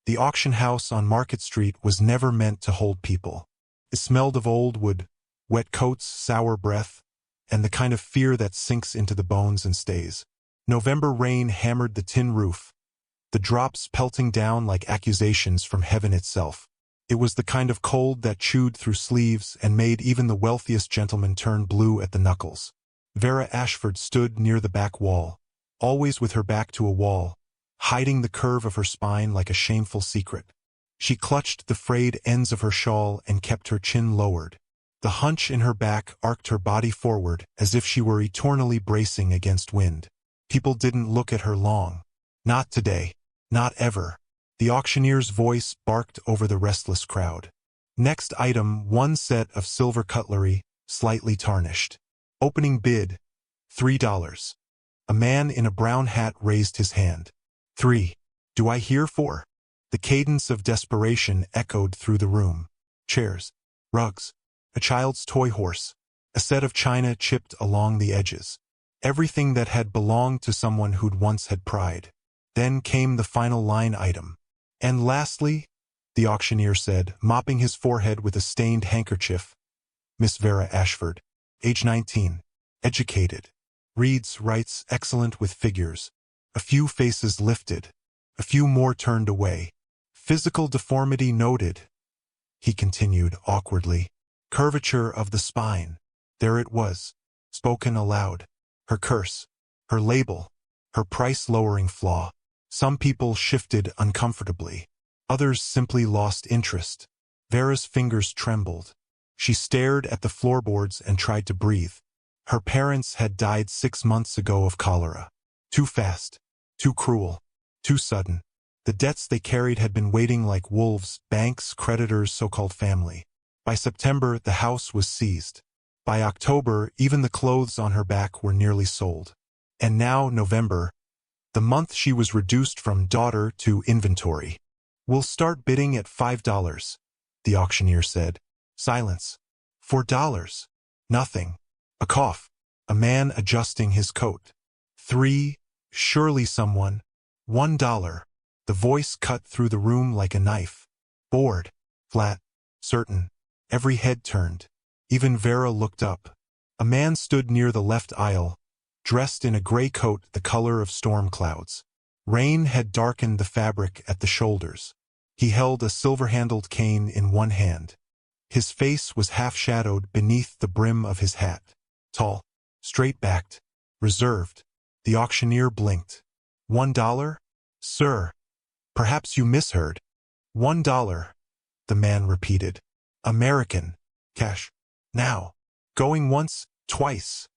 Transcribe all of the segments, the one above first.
The auction house on Market Street was never meant to hold people. It smelled of old wood, wet coats, sour breath, and the kind of fear that sinks into the bones and stays. November rain hammered the tin roof, the drops pelting down like accusations from heaven itself. It was the kind of cold that chewed through sleeves and made even the wealthiest gentleman turn blue at the knuckles. Vera Ashford stood near the back wall, always with her back to a wall, hiding the curve of her spine like a shameful secret. She clutched the frayed ends of her shawl and kept her chin lowered. The hunch in her back arced her body forward as if she were eternally bracing against wind. People didn't look at her long. Not today. Not ever. The auctioneer's voice barked over the restless crowd. Next item, one set of silver cutlery, slightly tarnished. Opening bid, $3. A man in a brown hat raised his hand. 3. Do I hear 4? The cadence of desperation echoed through the room. Chairs, rugs, a child's toy horse, a set of china chipped along the edges. Everything that had belonged to someone who'd once had pride. Then came the final line item. And lastly, the auctioneer said, mopping his forehead with a stained handkerchief, Miss Vera Ashford, age 19, educated, reads, writes, excellent with figures. A few faces lifted, a few more turned away. Physical deformity noted, he continued awkwardly. Curvature of the spine. There it was, spoken aloud. Her curse, her label, her price-lowering flaw. Some people shifted uncomfortably. Others simply lost interest. Vera's fingers trembled. She stared at the floorboards and tried to breathe. Her parents had died 6 months ago of cholera. Too fast, too cruel, too sudden. The debts they carried had been waiting like wolves, banks, creditors, so-called family. By September, the house was seized. By October, even the clothes on her back were nearly sold. And now, November, the month she was reduced from daughter to inventory. We'll start bidding at $5, the auctioneer said. Silence. $4. Nothing. A cough. A man adjusting his coat. 3. Surely someone. $1. The voice cut through the room like a knife. Bored. Flat. Certain. Every head turned. Even Vera looked up. A man stood near the left aisle, dressed in a gray coat the color of storm clouds. Rain had darkened the fabric at the shoulders. He held a silver-handled cane in one hand. His face was half-shadowed beneath the brim of his hat. Tall, straight-backed, reserved. The auctioneer blinked. $1? Sir. Perhaps you misheard. $1. The man repeated. American. Cash. Now. Going once, twice.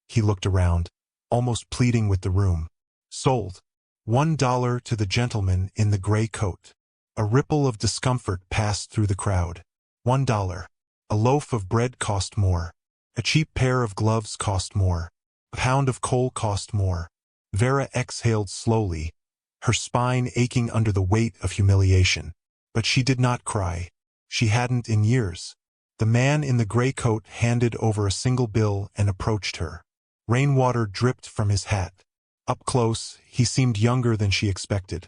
He looked around, almost pleading with the room. Sold. $1 to the gentleman in the gray coat. A ripple of discomfort passed through the crowd. $1. A loaf of bread cost more. A cheap pair of gloves cost more. A pound of coal cost more. Vera exhaled slowly, her spine aching under the weight of humiliation. But she did not cry. She hadn't in years. The man in the gray coat handed over a single bill and approached her. Rainwater dripped from his hat. Up close, he seemed younger than she expected.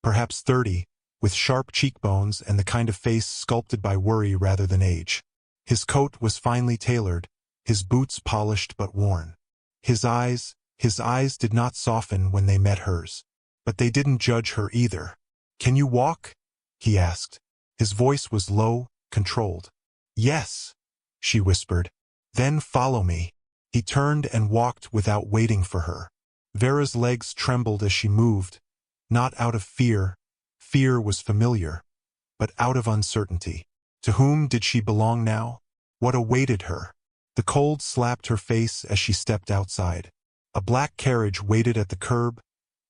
Perhaps 30, with sharp cheekbones and the kind of face sculpted by worry rather than age. His coat was finely tailored, his boots polished but worn. His eyes did not soften when they met hers. But they didn't judge her either. Can you walk? He asked. His voice was low, controlled. Yes, she whispered. Then follow me. He turned and walked without waiting for her. Vera's legs trembled as she moved, not out of fear. Fear was familiar, but out of uncertainty. To whom did she belong now? What awaited her? The cold slapped her face as she stepped outside. A black carriage waited at the curb,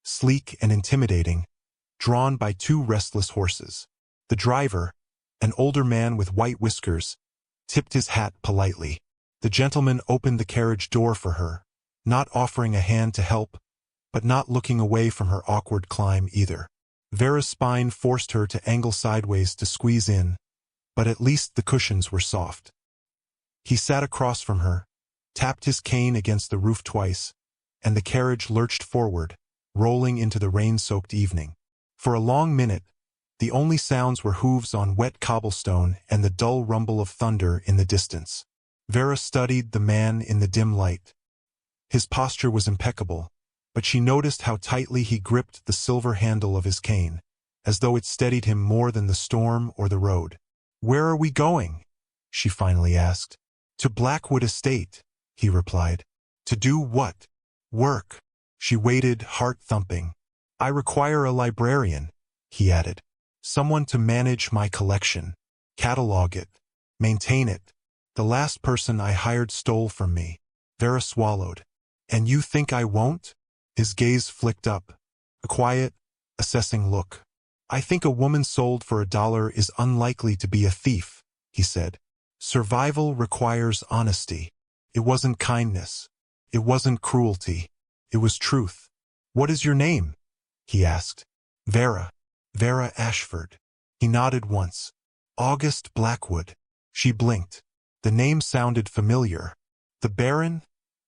sleek and intimidating, drawn by 2 restless horses. The driver, an older man with white whiskers, tipped his hat politely. The gentleman opened the carriage door for her, not offering a hand to help, but not looking away from her awkward climb either. Vera's spine forced her to angle sideways to squeeze in, but at least the cushions were soft. He sat across from her, tapped his cane against the roof twice, and the carriage lurched forward, rolling into the rain-soaked evening. For a long minute, The only sounds were hooves on wet cobblestone and the dull rumble of thunder in the distance. Vera studied the man in the dim light. His posture was impeccable, but she noticed how tightly he gripped the silver handle of his cane, as though it steadied him more than the storm or the road. "Where are we going?" she finally asked. "To Blackwood Estate," he replied. "To do what?" "Work." She waited, heart-thumping. "I require a librarian," he added. "Someone to manage my collection, catalog it, maintain it. The last person I hired stole from me." Vera swallowed. "And you think I won't?" His gaze flicked up, a quiet, assessing look. "I think a woman sold for $1 is unlikely to be a thief," he said. "Survival requires honesty. It wasn't kindness. It wasn't cruelty. It was truth." "What is your name?" he asked. "Vera. Vera Ashford." He nodded once. "August Blackwood." She blinked. The name sounded familiar. "The Baron?"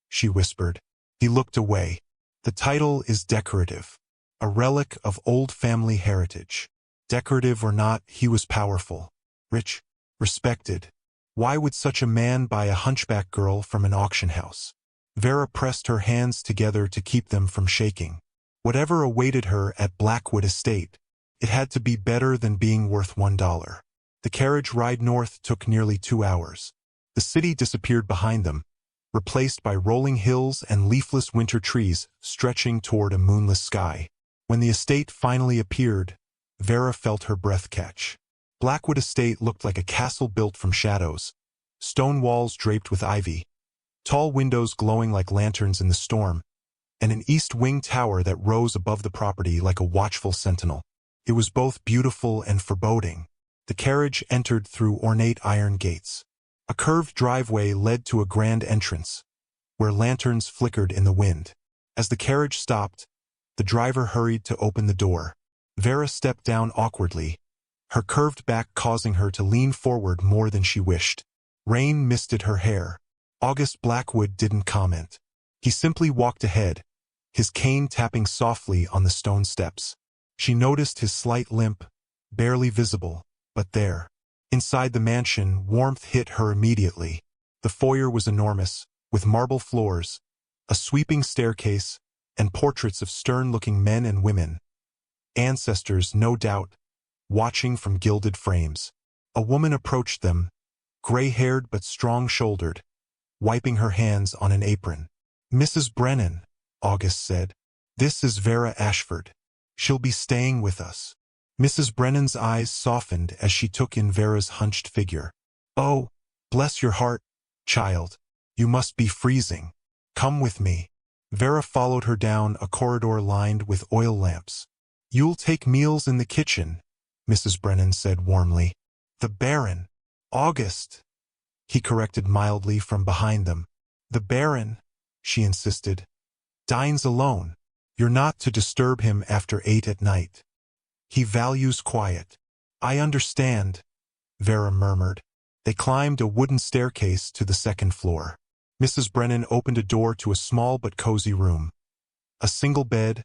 she whispered. He looked away. "The title is decorative, a relic of old family heritage." Decorative or not, he was powerful, rich, respected. Why would such a man buy a hunchback girl from an auction house? Vera pressed her hands together to keep them from shaking. Whatever awaited her at Blackwood Estate, it had to be better than being worth $1. The carriage ride north took nearly 2 hours. The city disappeared behind them, replaced by rolling hills and leafless winter trees stretching toward a moonless sky. When the estate finally appeared, Vera felt her breath catch. Blackwood Estate looked like a castle built from shadows, stone walls draped with ivy, tall windows glowing like lanterns in the storm, and an east wing tower that rose above the property like a watchful sentinel. It was both beautiful and foreboding. The carriage entered through ornate iron gates. A curved driveway led to a grand entrance, where lanterns flickered in the wind. As the carriage stopped, the driver hurried to open the door. Vera stepped down awkwardly, her curved back causing her to lean forward more than she wished. Rain misted her hair. August Blackwood didn't comment. He simply walked ahead, his cane tapping softly on the stone steps. She noticed his slight limp, barely visible, but there. Inside the mansion, warmth hit her immediately. The foyer was enormous, with marble floors, a sweeping staircase, and portraits of stern-looking men and women. Ancestors, no doubt, watching from gilded frames. A woman approached them, gray-haired but strong-shouldered, wiping her hands on an apron. "Mrs. Brennan," August said. "This is Vera Ashford. She'll be staying with us." Mrs. Brennan's eyes softened as she took in Vera's hunched figure. "Oh, bless your heart, child. You must be freezing. Come with me." Vera followed her down a corridor lined with oil lamps. "You'll take meals in the kitchen," Mrs. Brennan said warmly. "The Baron." "August," he corrected mildly from behind them. "The Baron," she insisted, "dines alone. You're not to disturb him after 8 at night. He values quiet." "I understand," Vera murmured. They climbed a wooden staircase to the second floor. Mrs. Brennan opened a door to a small but cozy room. A single bed,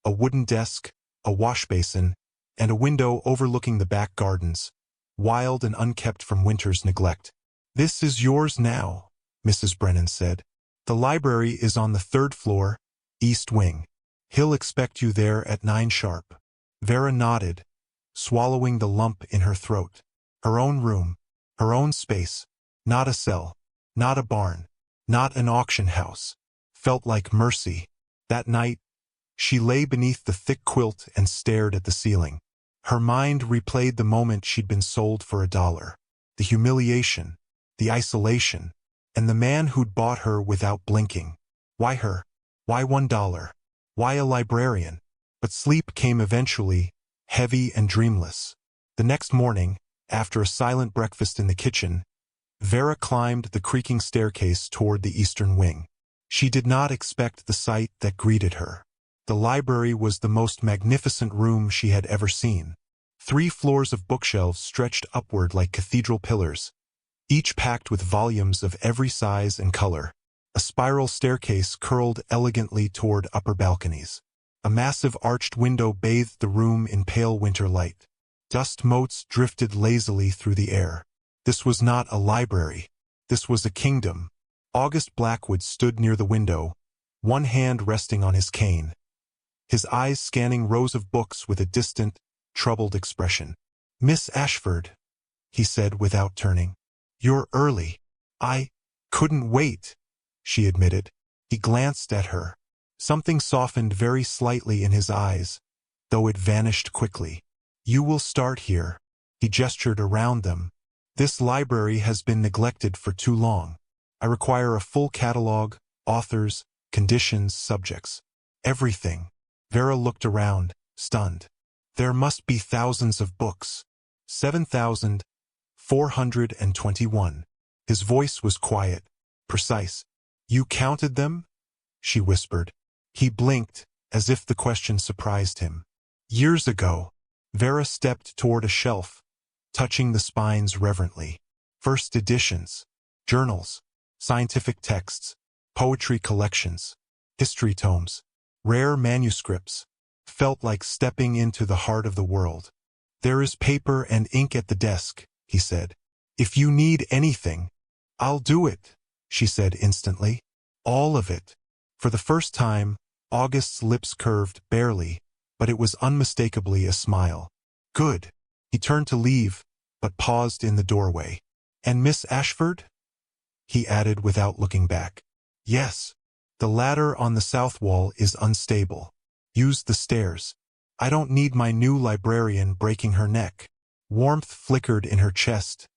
a wooden desk, a washbasin, and a window overlooking the back gardens, wild and unkept from winter's neglect. "This is yours now," Mrs. Brennan said. "The library is on the 3rd floor, east wing. He'll expect you there at 9 sharp." Vera nodded, swallowing the lump in her throat. Her own room, her own space, not a cell, not a barn, not an auction house, felt like mercy. That night, she lay beneath the thick quilt and stared at the ceiling. Her mind replayed the moment she'd been sold for $1. The humiliation, the isolation, and the man who'd bought her without blinking. Why her? Why $1? Why a librarian? But sleep came eventually, heavy and dreamless. The next morning, after a silent breakfast in the kitchen, Vera climbed the creaking staircase toward the eastern wing. She did not expect the sight that greeted her. The library was the most magnificent room she had ever seen. 3 floors of bookshelves stretched upward like cathedral pillars, each packed with volumes of every size and color. A spiral staircase curled elegantly toward upper balconies. A massive arched window bathed the room in pale winter light. Dust motes drifted lazily through the air. This was not a library. This was a kingdom. August Blackwood stood near the window, one hand resting on his cane, his eyes scanning rows of books with a distant, troubled expression. "Miss Ashford," he said without turning. "You're early." "I couldn't wait," she admitted. He glanced at her. Something softened very slightly in his eyes, though it vanished quickly. "You will start here." He gestured around them. "This library has been neglected for too long. I require a full catalog, authors, conditions, subjects. Everything." Vera looked around, stunned. "There must be thousands of books." 7,421. His voice was quiet, precise. "You counted them?" she whispered. He blinked, as if the question surprised him. "Years ago." Vera stepped toward a shelf, touching the spines reverently. First editions, journals, scientific texts, poetry collections, history tomes, rare manuscripts. Felt like stepping into the heart of the world. "There is paper and ink at the desk," he said. "If you need anything, I'll do it," she said instantly. "All of it." For the first time, August's lips curved, barely, but it was unmistakably a smile. "Good." He turned to leave, but paused in the doorway. "And Miss Ashford?" he added without looking back. "Yes. The ladder on the south wall is unstable. Use the stairs. I don't need my new librarian breaking her neck." Warmth flickered in her chest,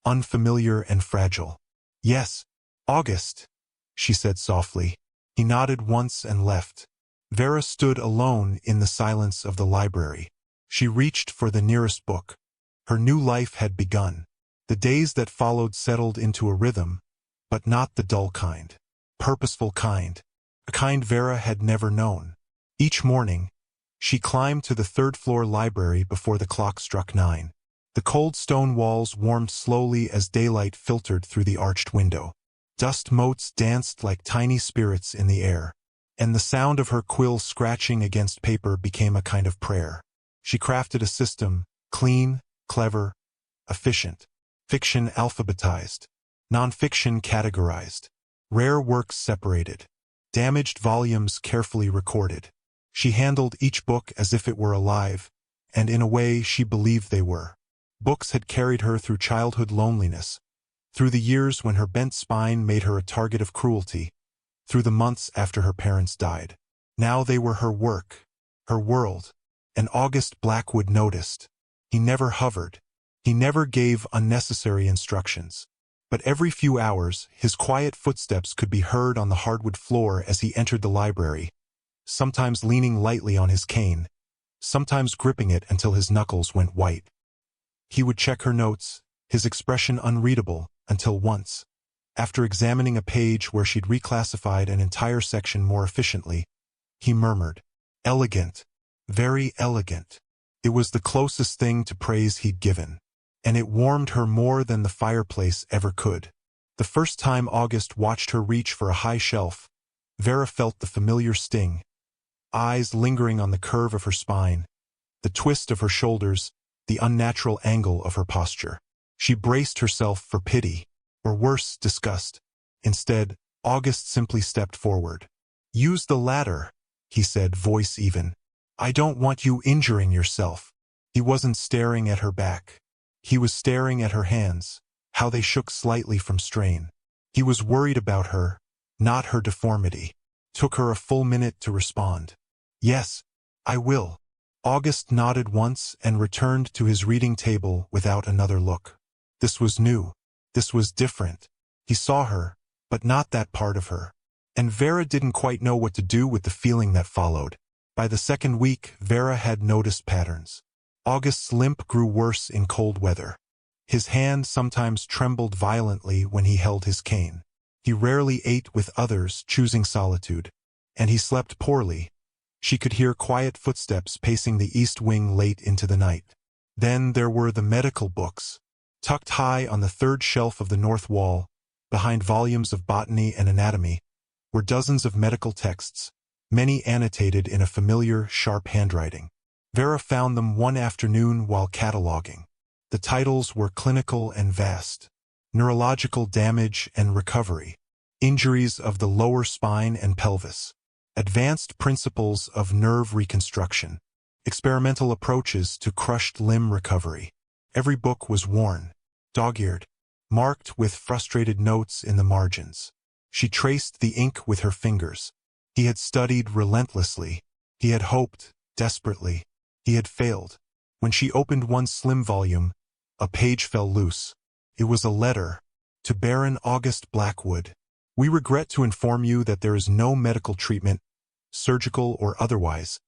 unfamiliar and fragile. "Yes, August," she said softly. He nodded once and left. Vera stood alone in the silence of the library. She reached for the nearest book. Her new life had begun. The days that followed settled into a rhythm, but not the dull kind. Purposeful kind. A kind Vera had never known. Each morning, she climbed to the third-floor library before the clock struck 9. The cold stone walls warmed slowly as daylight filtered through the arched window. Dust motes danced like tiny spirits in the air, and the sound of her quill scratching against paper became a kind of prayer. She crafted a system, clean, clever, efficient. Fiction alphabetized, nonfiction categorized, rare works separated, damaged volumes carefully recorded. She handled each book as if it were alive, and in a way she believed they were. Books had carried her through childhood loneliness, through the years when her bent spine made her a target of cruelty, through the months after her parents died. Now they were her work, her world, and August Blackwood noticed. He never hovered. He never gave unnecessary instructions. But every few hours, his quiet footsteps could be heard on the hardwood floor as he entered the library, sometimes leaning lightly on his cane, sometimes gripping it until his knuckles went white. He would check her notes, his expression unreadable, until once, after examining a page where she'd reclassified an entire section more efficiently, he murmured, "Elegant, very elegant." It was the closest thing to praise he'd given, and it warmed her more than the fireplace ever could. The first time August watched her reach for a high shelf, Vera felt the familiar sting, eyes lingering on the curve of her spine, the twist of her shoulders, the unnatural angle of her posture. She braced herself for pity, or worse, disgust. Instead, August simply stepped forward. "Use the ladder," he said, voice even. "I don't want you injuring yourself." He wasn't staring at her back. He was staring at her hands, how they shook slightly from strain. He was worried about her, not her deformity. Took her a full minute to respond. "Yes, I will." August nodded once and returned to his reading table without another look. This was new. This was different. He saw her, but not that part of her. And Vera didn't quite know what to do with the feeling that followed. By the second week, Vera had noticed patterns. August's limp grew worse in cold weather. His hand sometimes trembled violently when he held his cane. He rarely ate with others, choosing solitude. And he slept poorly. She could hear quiet footsteps pacing the east wing late into the night. Then there were the medical books. Tucked high on the third shelf of the north wall, behind volumes of botany and anatomy, were dozens of medical texts, many annotated in a familiar, sharp handwriting. Vera found them one afternoon while cataloging. The titles were clinical and vast. Neurological damage and recovery. Injuries of the lower spine and pelvis. Advanced principles of nerve reconstruction. Experimental approaches to crushed limb recovery. Every book was worn, dog-eared, marked with frustrated notes in the margins. She traced the ink with her fingers. He had studied relentlessly. He had hoped, desperately. He had failed. When she opened one slim volume, a page fell loose. It was a letter to Baron August Blackwood. We regret to inform you that there is no medical treatment, surgical or otherwise,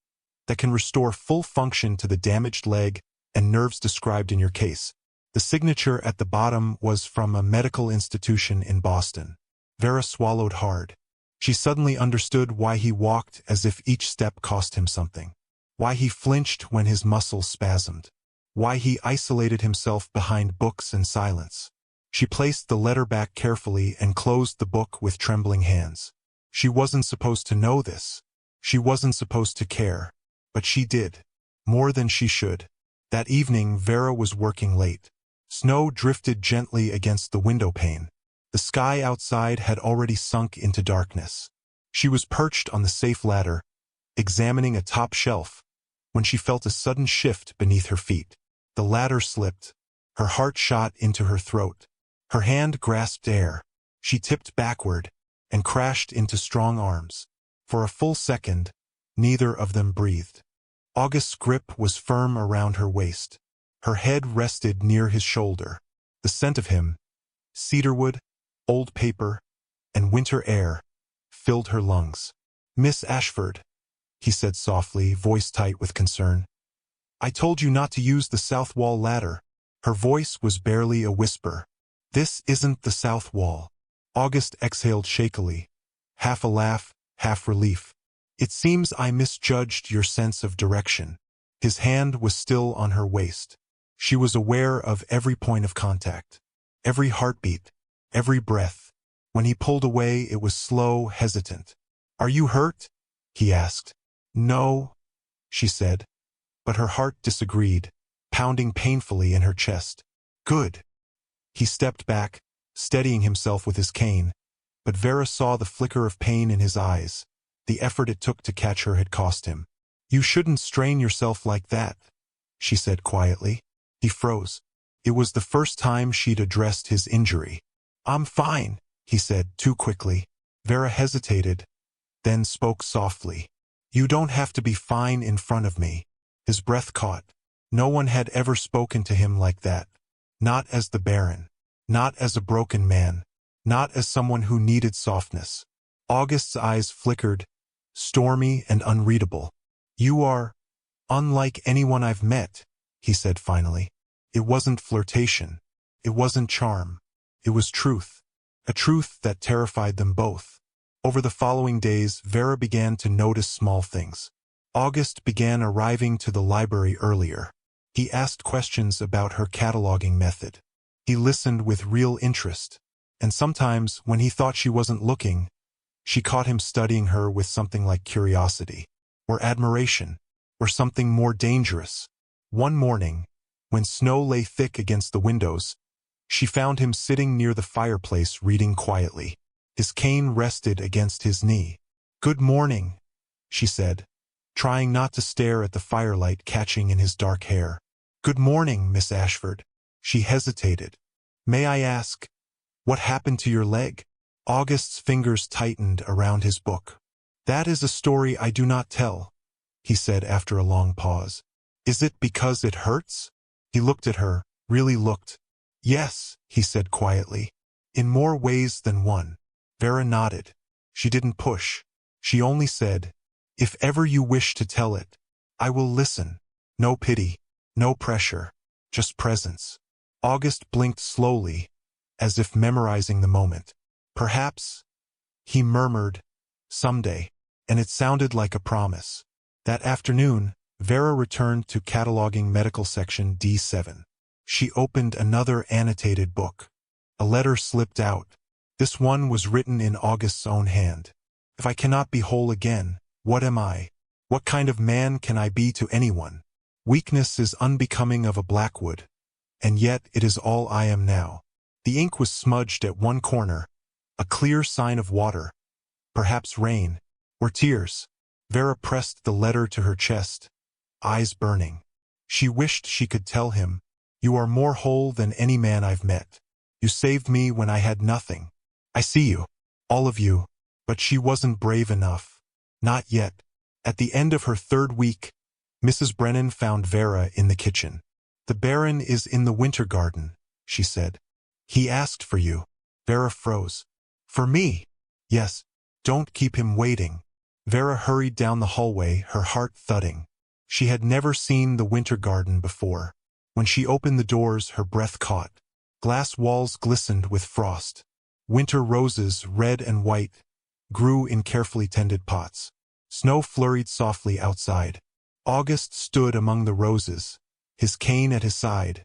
that can restore full function to the damaged leg and nerves described in your case. The signature at the bottom was from a medical institution in Boston. Vera swallowed hard. She suddenly understood why he walked as if each step cost him something. Why he flinched when his muscles spasmed. Why he isolated himself behind books and silence. She placed the letter back carefully and closed the book with trembling hands. She wasn't supposed to know this. She wasn't supposed to care. But she did. More than she should. That evening, Vera was working late. Snow drifted gently against the window pane. The sky outside had already sunk into darkness. She was perched on the safe ladder, examining a top shelf, when she felt a sudden shift beneath her feet. The ladder slipped. Her heart shot into her throat. Her hand grasped air. She tipped backward and crashed into strong arms. For a full second, neither of them breathed. August's grip was firm around her waist. Her head rested near his shoulder. The scent of him, cedarwood, old paper, and winter air, filled her lungs. "Miss Ashford," he said softly, voice tight with concern. "I told you not to use the south wall ladder." Her voice was barely a whisper. "This isn't the south wall." August exhaled shakily, half a laugh, half relief. "It seems I misjudged your sense of direction." His hand was still on her waist. She was aware of every point of contact, every heartbeat, every breath. When he pulled away, it was slow, hesitant. "Are you hurt?" he asked. "No," she said, but her heart disagreed, pounding painfully in her chest. "Good." He stepped back, steadying himself with his cane, but Vera saw the flicker of pain in his eyes. The effort it took to catch her had cost him. "You shouldn't strain yourself like that," she said quietly. He froze. It was the first time she'd addressed his injury. "I'm fine," he said too quickly. Vera hesitated, then spoke softly. "You don't have to be fine in front of me." His breath caught. No one had ever spoken to him like that. Not as the Baron. Not as a broken man. Not as someone who needed softness. August's eyes flickered, stormy and unreadable. "You are unlike anyone I've met," he said finally. It wasn't flirtation. It wasn't charm. It was truth. A truth that terrified them both. Over the following days, Vera began to notice small things. August began arriving to the library earlier. He asked questions about her cataloging method. He listened with real interest. And sometimes, when he thought she wasn't looking, she caught him studying her with something like curiosity, or admiration, or something more dangerous. One morning, when snow lay thick against the windows, she found him sitting near the fireplace reading quietly. His cane rested against his knee. "Good morning," she said, trying not to stare at the firelight catching in his dark hair. "Good morning, Miss Ashford." She hesitated. "May I ask, what happened to your leg?" August's fingers tightened around his book. "That is a story I do not tell," he said after a long pause. "Is it because it hurts?" He looked at her, really looked. "Yes," he said quietly. "In more ways than one." Vera nodded. She didn't push. She only said, "If ever you wish to tell it, I will listen." No pity, no pressure, just presence. August blinked slowly, as if memorizing the moment. "Perhaps," he murmured, "someday," and it sounded like a promise. That afternoon, Vera returned to cataloging medical section D7. She opened another annotated book. A letter slipped out. This one was written in August's own hand. "If I cannot be whole again, what am I? What kind of man can I be to anyone?" Weakness is unbecoming of a Blackwood, and yet it is all I am now. The ink was smudged at one corner, a clear sign of water, perhaps rain, or tears. Vera pressed the letter to her chest, eyes burning. She wished she could tell him, "You are more whole than any man I've met. You saved me when I had nothing. I see you, all of you." But she wasn't brave enough. Not yet. At the end of her third week, Mrs. Brennan found Vera in the kitchen. "The Baron is in the winter garden," she said. "He asked for you." Vera froze. "For me?" "Yes. Don't keep him waiting." Vera hurried down the hallway, her heart thudding. She had never seen the winter garden before. When she opened the doors, her breath caught. Glass walls glistened with frost. Winter roses, red and white, grew in carefully tended pots. Snow flurried softly outside. August stood among the roses, his cane at his side,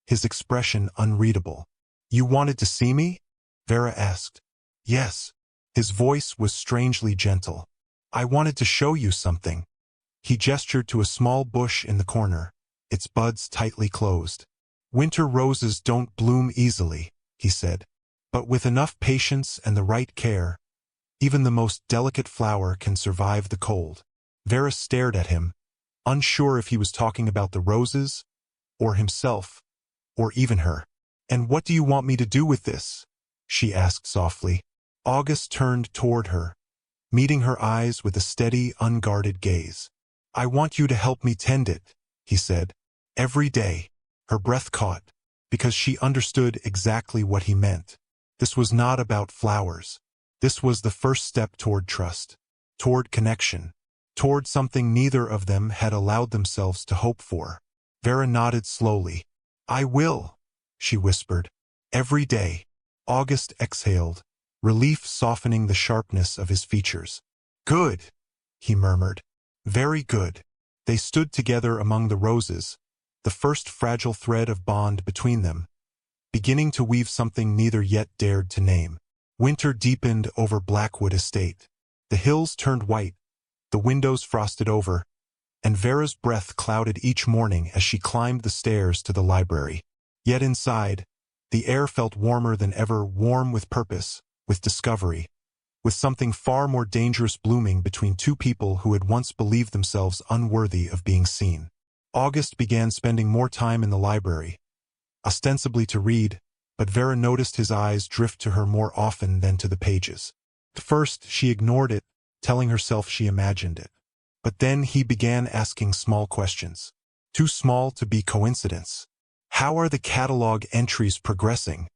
his expression unreadable. "You wanted to see me?" Vera asked. "Yes." His voice was strangely gentle. "I wanted to show you something." He gestured to a small bush in the corner, its buds tightly closed. "Winter roses don't bloom easily," he said. "But with enough patience and the right care, even the most delicate flower can survive the cold." Vera stared at him, unsure if he was talking about the roses, or himself, or even her. "And what do you want me to do with this?" she asked softly. August turned toward her, meeting her eyes with a steady, unguarded gaze. "I want you to help me tend it," he said. "Every day." Her breath caught, because she understood exactly what he meant. This was not about flowers. This was the first step toward trust, toward connection, toward something neither of them had allowed themselves to hope for. Vera nodded slowly. "I will," she whispered. "Every day." August exhaled, relief softening the sharpness of his features. "Good," he murmured. "Very good." They stood together among the roses, the first fragile thread of bond between them, beginning to weave something neither yet dared to name. Winter deepened over Blackwood Estate. The hills turned white, the windows frosted over, and Vera's breath clouded each morning as she climbed the stairs to the library. Yet inside, the air felt warmer than ever, warm with purpose, with discovery, with something far more dangerous blooming between two people who had once believed themselves unworthy of being seen. August began spending more time in the library, ostensibly to read, but Vera noticed his eyes drift to her more often than to the pages. At first, she ignored it, telling herself she imagined it. But then he began asking small questions. Too small to be coincidence. "How are the catalog entries progressing?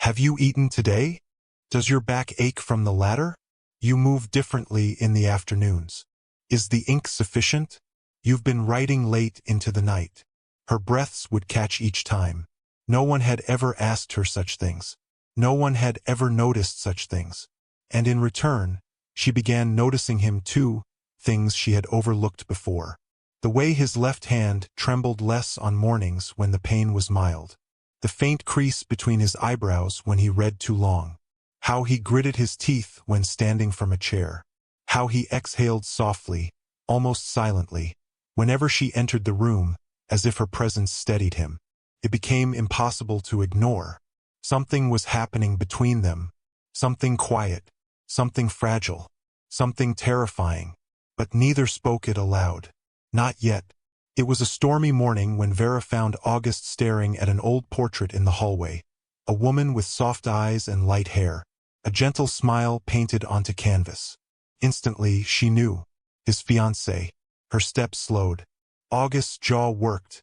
Have you eaten today? Does your back ache from the ladder? You move differently in the afternoons. Is the ink sufficient? You've been writing late into the night." Her breaths would catch each time. No one had ever asked her such things. No one had ever noticed such things. And in return, she began noticing him too, things she had overlooked before. The way his left hand trembled less on mornings when the pain was mild. The faint crease between his eyebrows when he read too long. How he gritted his teeth when standing from a chair. How he exhaled softly, almost silently, whenever she entered the room, as if her presence steadied him. It became impossible to ignore. Something was happening between them. Something quiet, something fragile, something terrifying. But neither spoke it aloud. Not yet. It was a stormy morning when Vera found August staring at an old portrait in the hallway. A woman with soft eyes and light hair. A gentle smile painted onto canvas. Instantly, she knew. His fiancée. Her steps slowed. August's jaw worked,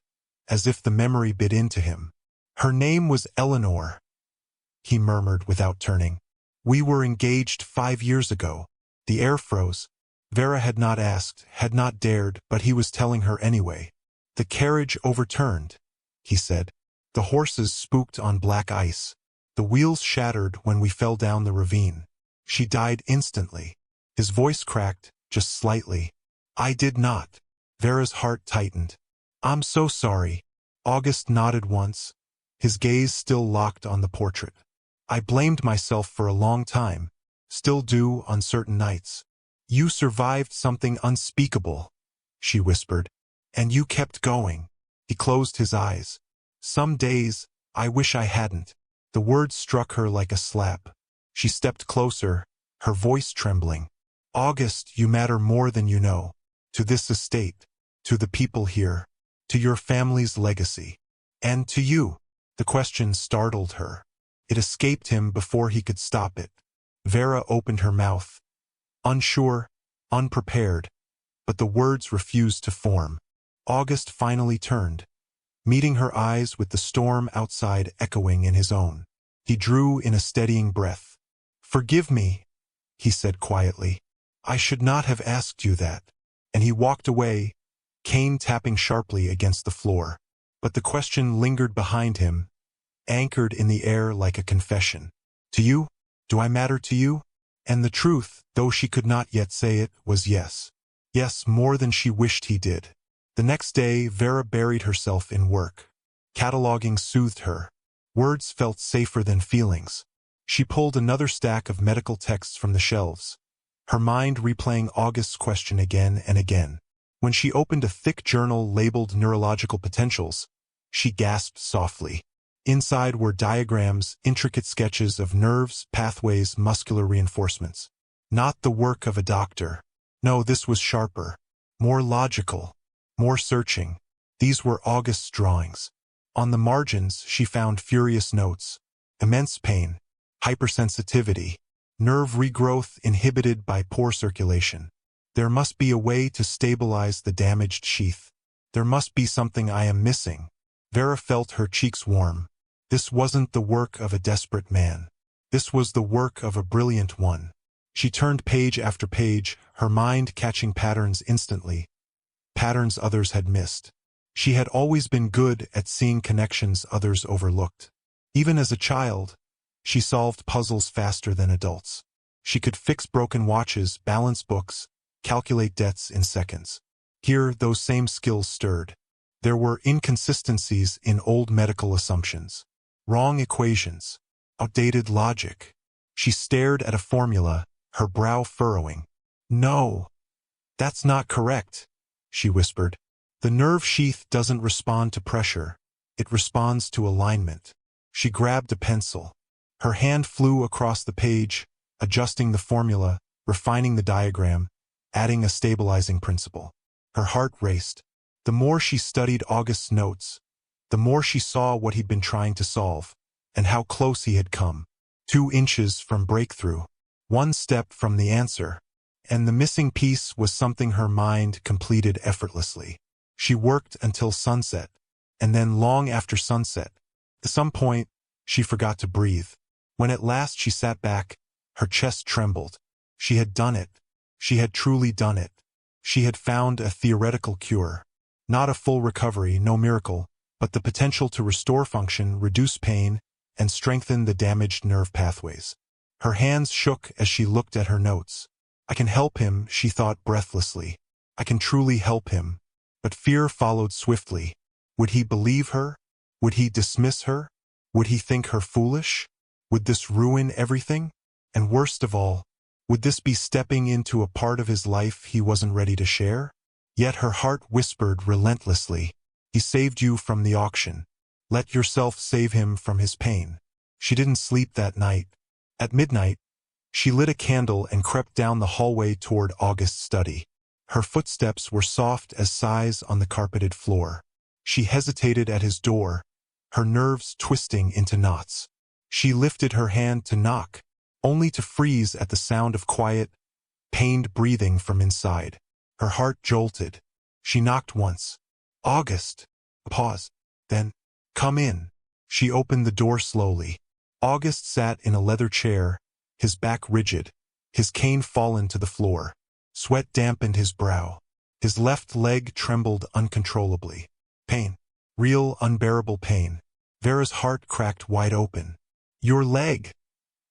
as if the memory bit into him. "Her name was Eleanor," he murmured without turning. "We were engaged 5 years ago." The air froze. Vera had not asked, had not dared, but he was telling her anyway. "The carriage overturned," he said. "The horses spooked on black ice. The wheels shattered when we fell down the ravine. She died instantly." His voice cracked, just slightly. "I did not." Vera's heart tightened. "I'm so sorry." August nodded once, his gaze still locked on the portrait. "I blamed myself for a long time, still do on certain nights." "You survived something unspeakable," she whispered. And you kept going. He closed his eyes. Some days, I wish I hadn't. The words struck her like a slap. She stepped closer, her voice trembling. August, you matter more than you know. To this estate, to the people here, to your family's legacy. And to you. The question startled her. It escaped him before he could stop it. Vera opened her mouth. Unsure, unprepared, but the words refused to form. August finally turned, meeting her eyes with the storm outside echoing in his own. He drew in a steadying breath. Forgive me, he said quietly. I should not have asked you that. And he walked away, cane tapping sharply against the floor. But the question lingered behind him, anchored in the air like a confession. To you? Do I matter to you? And the truth, though she could not yet say it, was yes. Yes, more than she wished he did. The next day, Vera buried herself in work. Cataloging soothed her. Words felt safer than feelings. She pulled another stack of medical texts from the shelves, her mind replaying August's question again and again. When she opened a thick journal labeled Neurological Potentials, she gasped softly. Inside were diagrams, intricate sketches of nerves, pathways, muscular reinforcements. Not the work of a doctor. No, this was sharper, more logical, more searching. These were August's drawings. On the margins, she found furious notes. Immense pain, hypersensitivity, nerve regrowth inhibited by poor circulation. There must be a way to stabilize the damaged sheath. There must be something I am missing. Vera felt her cheeks warm. This wasn't the work of a desperate man. This was the work of a brilliant one. She turned page after page, her mind catching patterns instantly. Patterns others had missed. She had always been good at seeing connections others overlooked. Even as a child, she solved puzzles faster than adults. She could fix broken watches, balance books, calculate debts in seconds. Here, those same skills stirred. There were inconsistencies in old medical assumptions, wrong equations, outdated logic. She stared at a formula, her brow furrowing. No, that's not correct, she whispered. The nerve sheath doesn't respond to pressure. It responds to alignment. She grabbed a pencil. Her hand flew across the page, adjusting the formula, refining the diagram, adding a stabilizing principle. Her heart raced. The more she studied August's notes, the more she saw what he'd been trying to solve, and how close he had come. 2 inches from breakthrough, 1 step from the answer. And the missing piece was something her mind completed effortlessly. She worked until sunset, and then long after sunset. At some point, she forgot to breathe. When at last she sat back, her chest trembled. She had done it. She had truly done it. She had found a theoretical cure. Not a full recovery, no miracle, but the potential to restore function, reduce pain, and strengthen the damaged nerve pathways. Her hands shook as she looked at her notes. I can help him, she thought breathlessly. I can truly help him. But fear followed swiftly. Would he believe her? Would he dismiss her? Would he think her foolish? Would this ruin everything? And worst of all, would this be stepping into a part of his life he wasn't ready to share? Yet her heart whispered relentlessly, he saved you from the auction. Let yourself save him from his pain. She didn't sleep that night. At midnight, she lit a candle and crept down the hallway toward August's study. Her footsteps were soft as sighs on the carpeted floor. She hesitated at his door, her nerves twisting into knots. She lifted her hand to knock, only to freeze at the sound of quiet, pained breathing from inside. Her heart jolted. She knocked once. August. A pause. Then, come in. She opened the door slowly. August sat in a leather chair, his back rigid, his cane fallen to the floor. Sweat dampened his brow. His left leg trembled uncontrollably. Pain. Real, unbearable pain. Vera's heart cracked wide open. Your leg,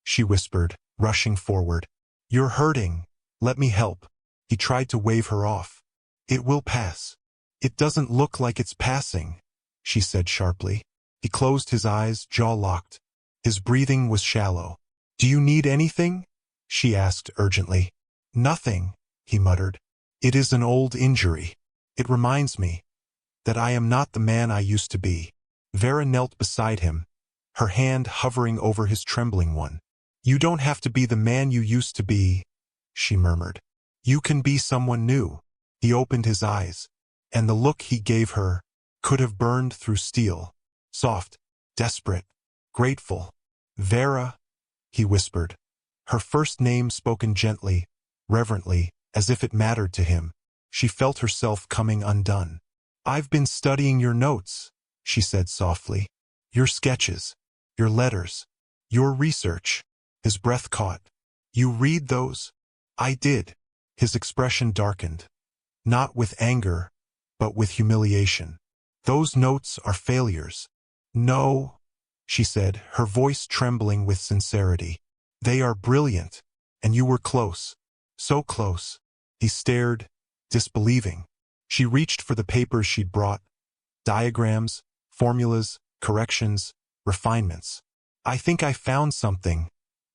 she whispered, rushing forward. You're hurting. Let me help. He tried to wave her off. It will pass. It doesn't look like it's passing, she said sharply. He closed his eyes, jaw locked. His breathing was shallow. Do you need anything? She asked urgently. Nothing, he muttered. It is an old injury. It reminds me. that I am not the man I used to be. Vera knelt beside him, her hand hovering over his trembling one. You don't have to be the man you used to be, she murmured. You can be someone new. He opened his eyes, and the look he gave her could have burned through steel. Soft, desperate, grateful. Vera, he whispered, her first name spoken gently, reverently, as if it mattered to him. She felt herself coming undone. I've been studying your notes, she said softly. Your sketches, your letters, your research. His breath caught. You read those? I did. His expression darkened. Not with anger, but with humiliation. Those notes are failures. No, she said, her voice trembling with sincerity. They are brilliant, and you were close. So close. He stared, disbelieving. She reached for the papers she'd brought. Diagrams, formulas, corrections, refinements. I think I found something,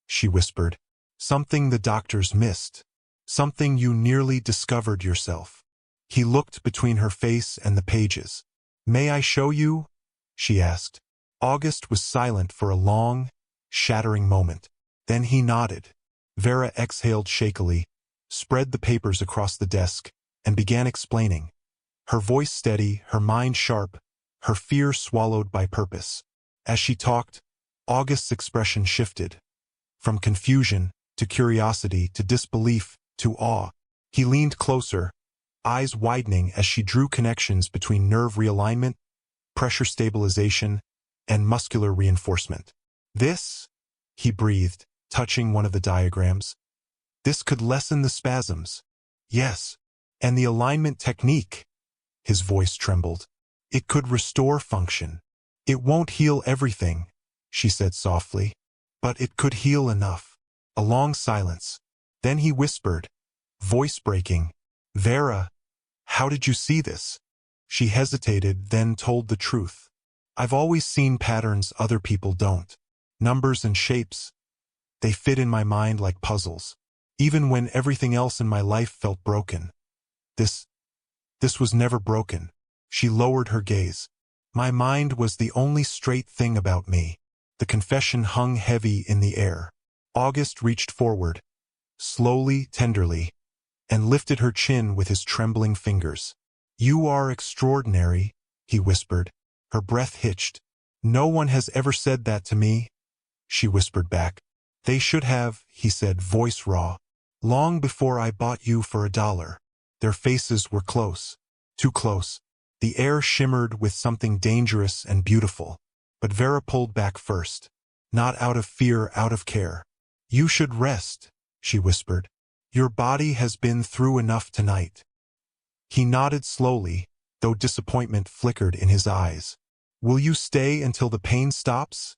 she whispered. Something the doctors missed. Something you nearly discovered yourself. He looked between her face and the pages. May I show you? She asked. August was silent for a long, shattering moment. Then he nodded. Vera exhaled shakily, spread the papers across the desk, and began explaining. Her voice steady, her mind sharp, her fear swallowed by purpose. As she talked, August's expression shifted. From confusion, to curiosity, to disbelief, to awe. He leaned closer, eyes widening as she drew connections between nerve realignment, pressure stabilization, and muscular reinforcement. This, he breathed, touching one of the diagrams. This could lessen the spasms. Yes, and the alignment technique. His voice trembled. It could restore function. It won't heal everything, she said softly, but it could heal enough. A long silence. Then he whispered, voice breaking, Vera, how did you see this? She hesitated, then told the truth. I've always seen patterns other people don't. Numbers and shapes. They fit in my mind like puzzles. Even when everything else in my life felt broken. This was never broken. She lowered her gaze. My mind was the only straight thing about me. The confession hung heavy in the air. August reached forward, slowly, tenderly, and lifted her chin with his trembling fingers. You are extraordinary, he whispered. Her breath hitched. No one has ever said that to me, she whispered back. They should have, he said, voice raw. Long before I bought you for $1. Their faces were close, too close. The air shimmered with something dangerous and beautiful. But Vera pulled back first. Not out of fear, out of care. You should rest, she whispered. Your body has been through enough tonight. He nodded slowly, though disappointment flickered in his eyes. Will you stay until the pain stops?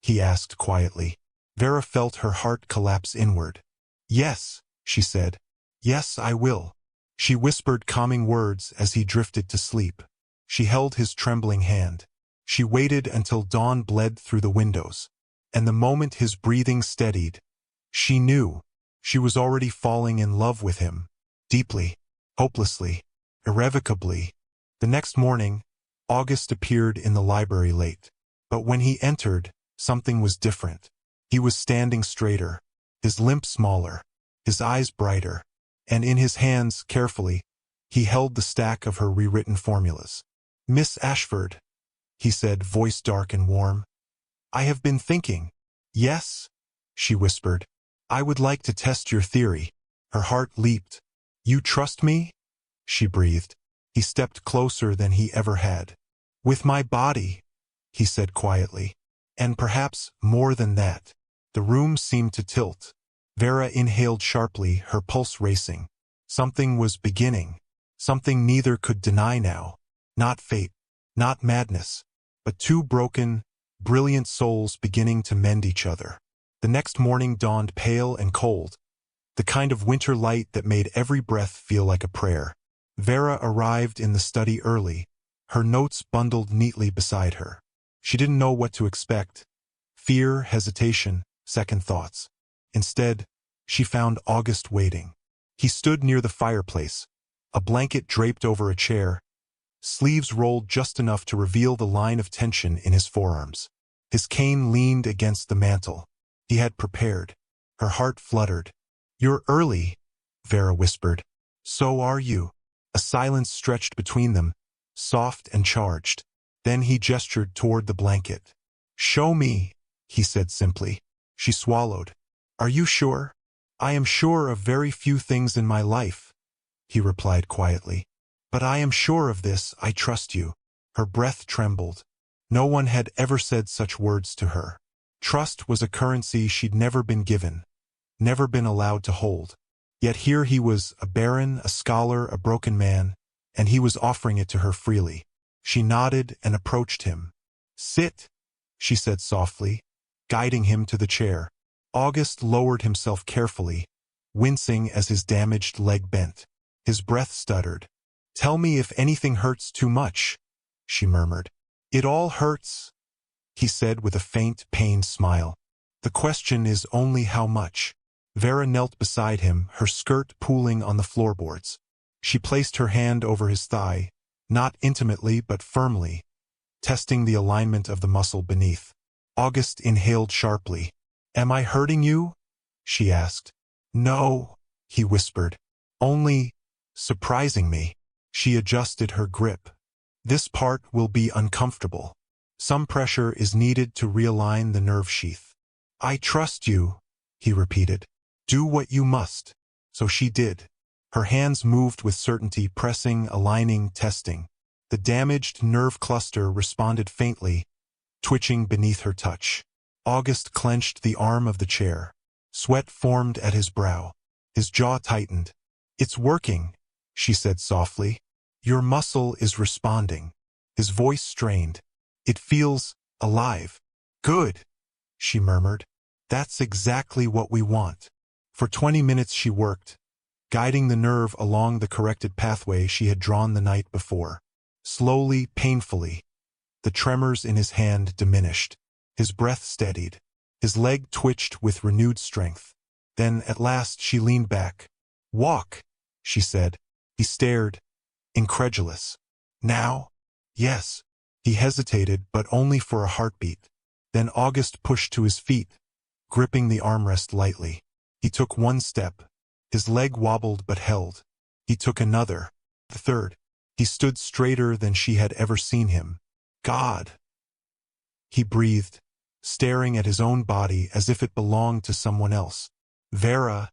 He asked quietly. Vera felt her heart collapse inward. Yes, she said. Yes, I will. She whispered calming words as he drifted to sleep. She held his trembling hand. She waited until dawn bled through the windows. And the moment his breathing steadied, she knew she was already falling in love with him. Deeply, hopelessly, irrevocably. The next morning, August appeared in the library late. But when he entered, something was different. He was standing straighter, his limp smaller, his eyes brighter, and in his hands, carefully, he held the stack of her rewritten formulas. Miss Ashford, he said, voice dark and warm. I have been thinking. Yes, she whispered. I would like to test your theory. Her heart leaped. You trust me? She breathed. He stepped closer than he ever had. With my body, he said quietly. And perhaps more than that. The room seemed to tilt. Vera inhaled sharply, her pulse racing. Something was beginning. Something neither could deny now. Not fate, not madness, but two broken, brilliant souls beginning to mend each other. The next morning dawned pale and cold, the kind of winter light that made every breath feel like a prayer. Vera arrived in the study early, her notes bundled neatly beside her. She didn't know what to expect. Fear, hesitation, second thoughts. Instead, she found August waiting. He stood near the fireplace, a blanket draped over a chair, sleeves rolled just enough to reveal the line of tension in his forearms. His cane leaned against the mantel. He had prepared. Her heart fluttered. "You're early," Vera whispered. "So are you." A silence stretched between them, soft and charged. Then he gestured toward the blanket. "Show me," he said simply. She swallowed. "Are you sure?" "I am sure of very few things in my life," he replied quietly. "But I am sure of this, I trust you." Her breath trembled. No one had ever said such words to her. Trust was a currency she'd never been given, never been allowed to hold. Yet here he was, a baron, a scholar, a broken man, and he was offering it to her freely. She nodded and approached him. "Sit," she said softly, guiding him to the chair. August lowered himself carefully, wincing as his damaged leg bent. His breath stuttered. "Tell me if anything hurts too much," she murmured. "It all hurts," he said with a faint, pained smile. "The question is only how much." Vera knelt beside him, her skirt pooling on the floorboards. She placed her hand over his thigh, not intimately but firmly, testing the alignment of the muscle beneath. August inhaled sharply. "Am I hurting you?" she asked. "No," he whispered. "Only surprising me." She adjusted her grip. "This part will be uncomfortable. Some pressure is needed to realign the nerve sheath." "I trust you," he repeated. "Do what you must." So she did. Her hands moved with certainty, pressing, aligning, testing. The damaged nerve cluster responded faintly, twitching beneath her touch. August clenched the arm of the chair. Sweat formed at his brow. His jaw tightened. "It's working," she said softly. "Your muscle is responding." His voice strained. "It feels alive." "Good," she murmured. "That's exactly what we want." For 20 minutes she worked, guiding the nerve along the corrected pathway she had drawn the night before. Slowly, painfully, the tremors in his hand diminished. His breath steadied. His leg twitched with renewed strength. Then, at last, she leaned back. "Walk," she said. He stared, incredulous. "Now?" "Yes." He hesitated, but only for a heartbeat. Then August pushed to his feet, gripping the armrest lightly. He took one step. His leg wobbled but held. He took another, the third. He stood straighter than she had ever seen him. "God," he breathed, staring at his own body as if it belonged to someone else. "Vera,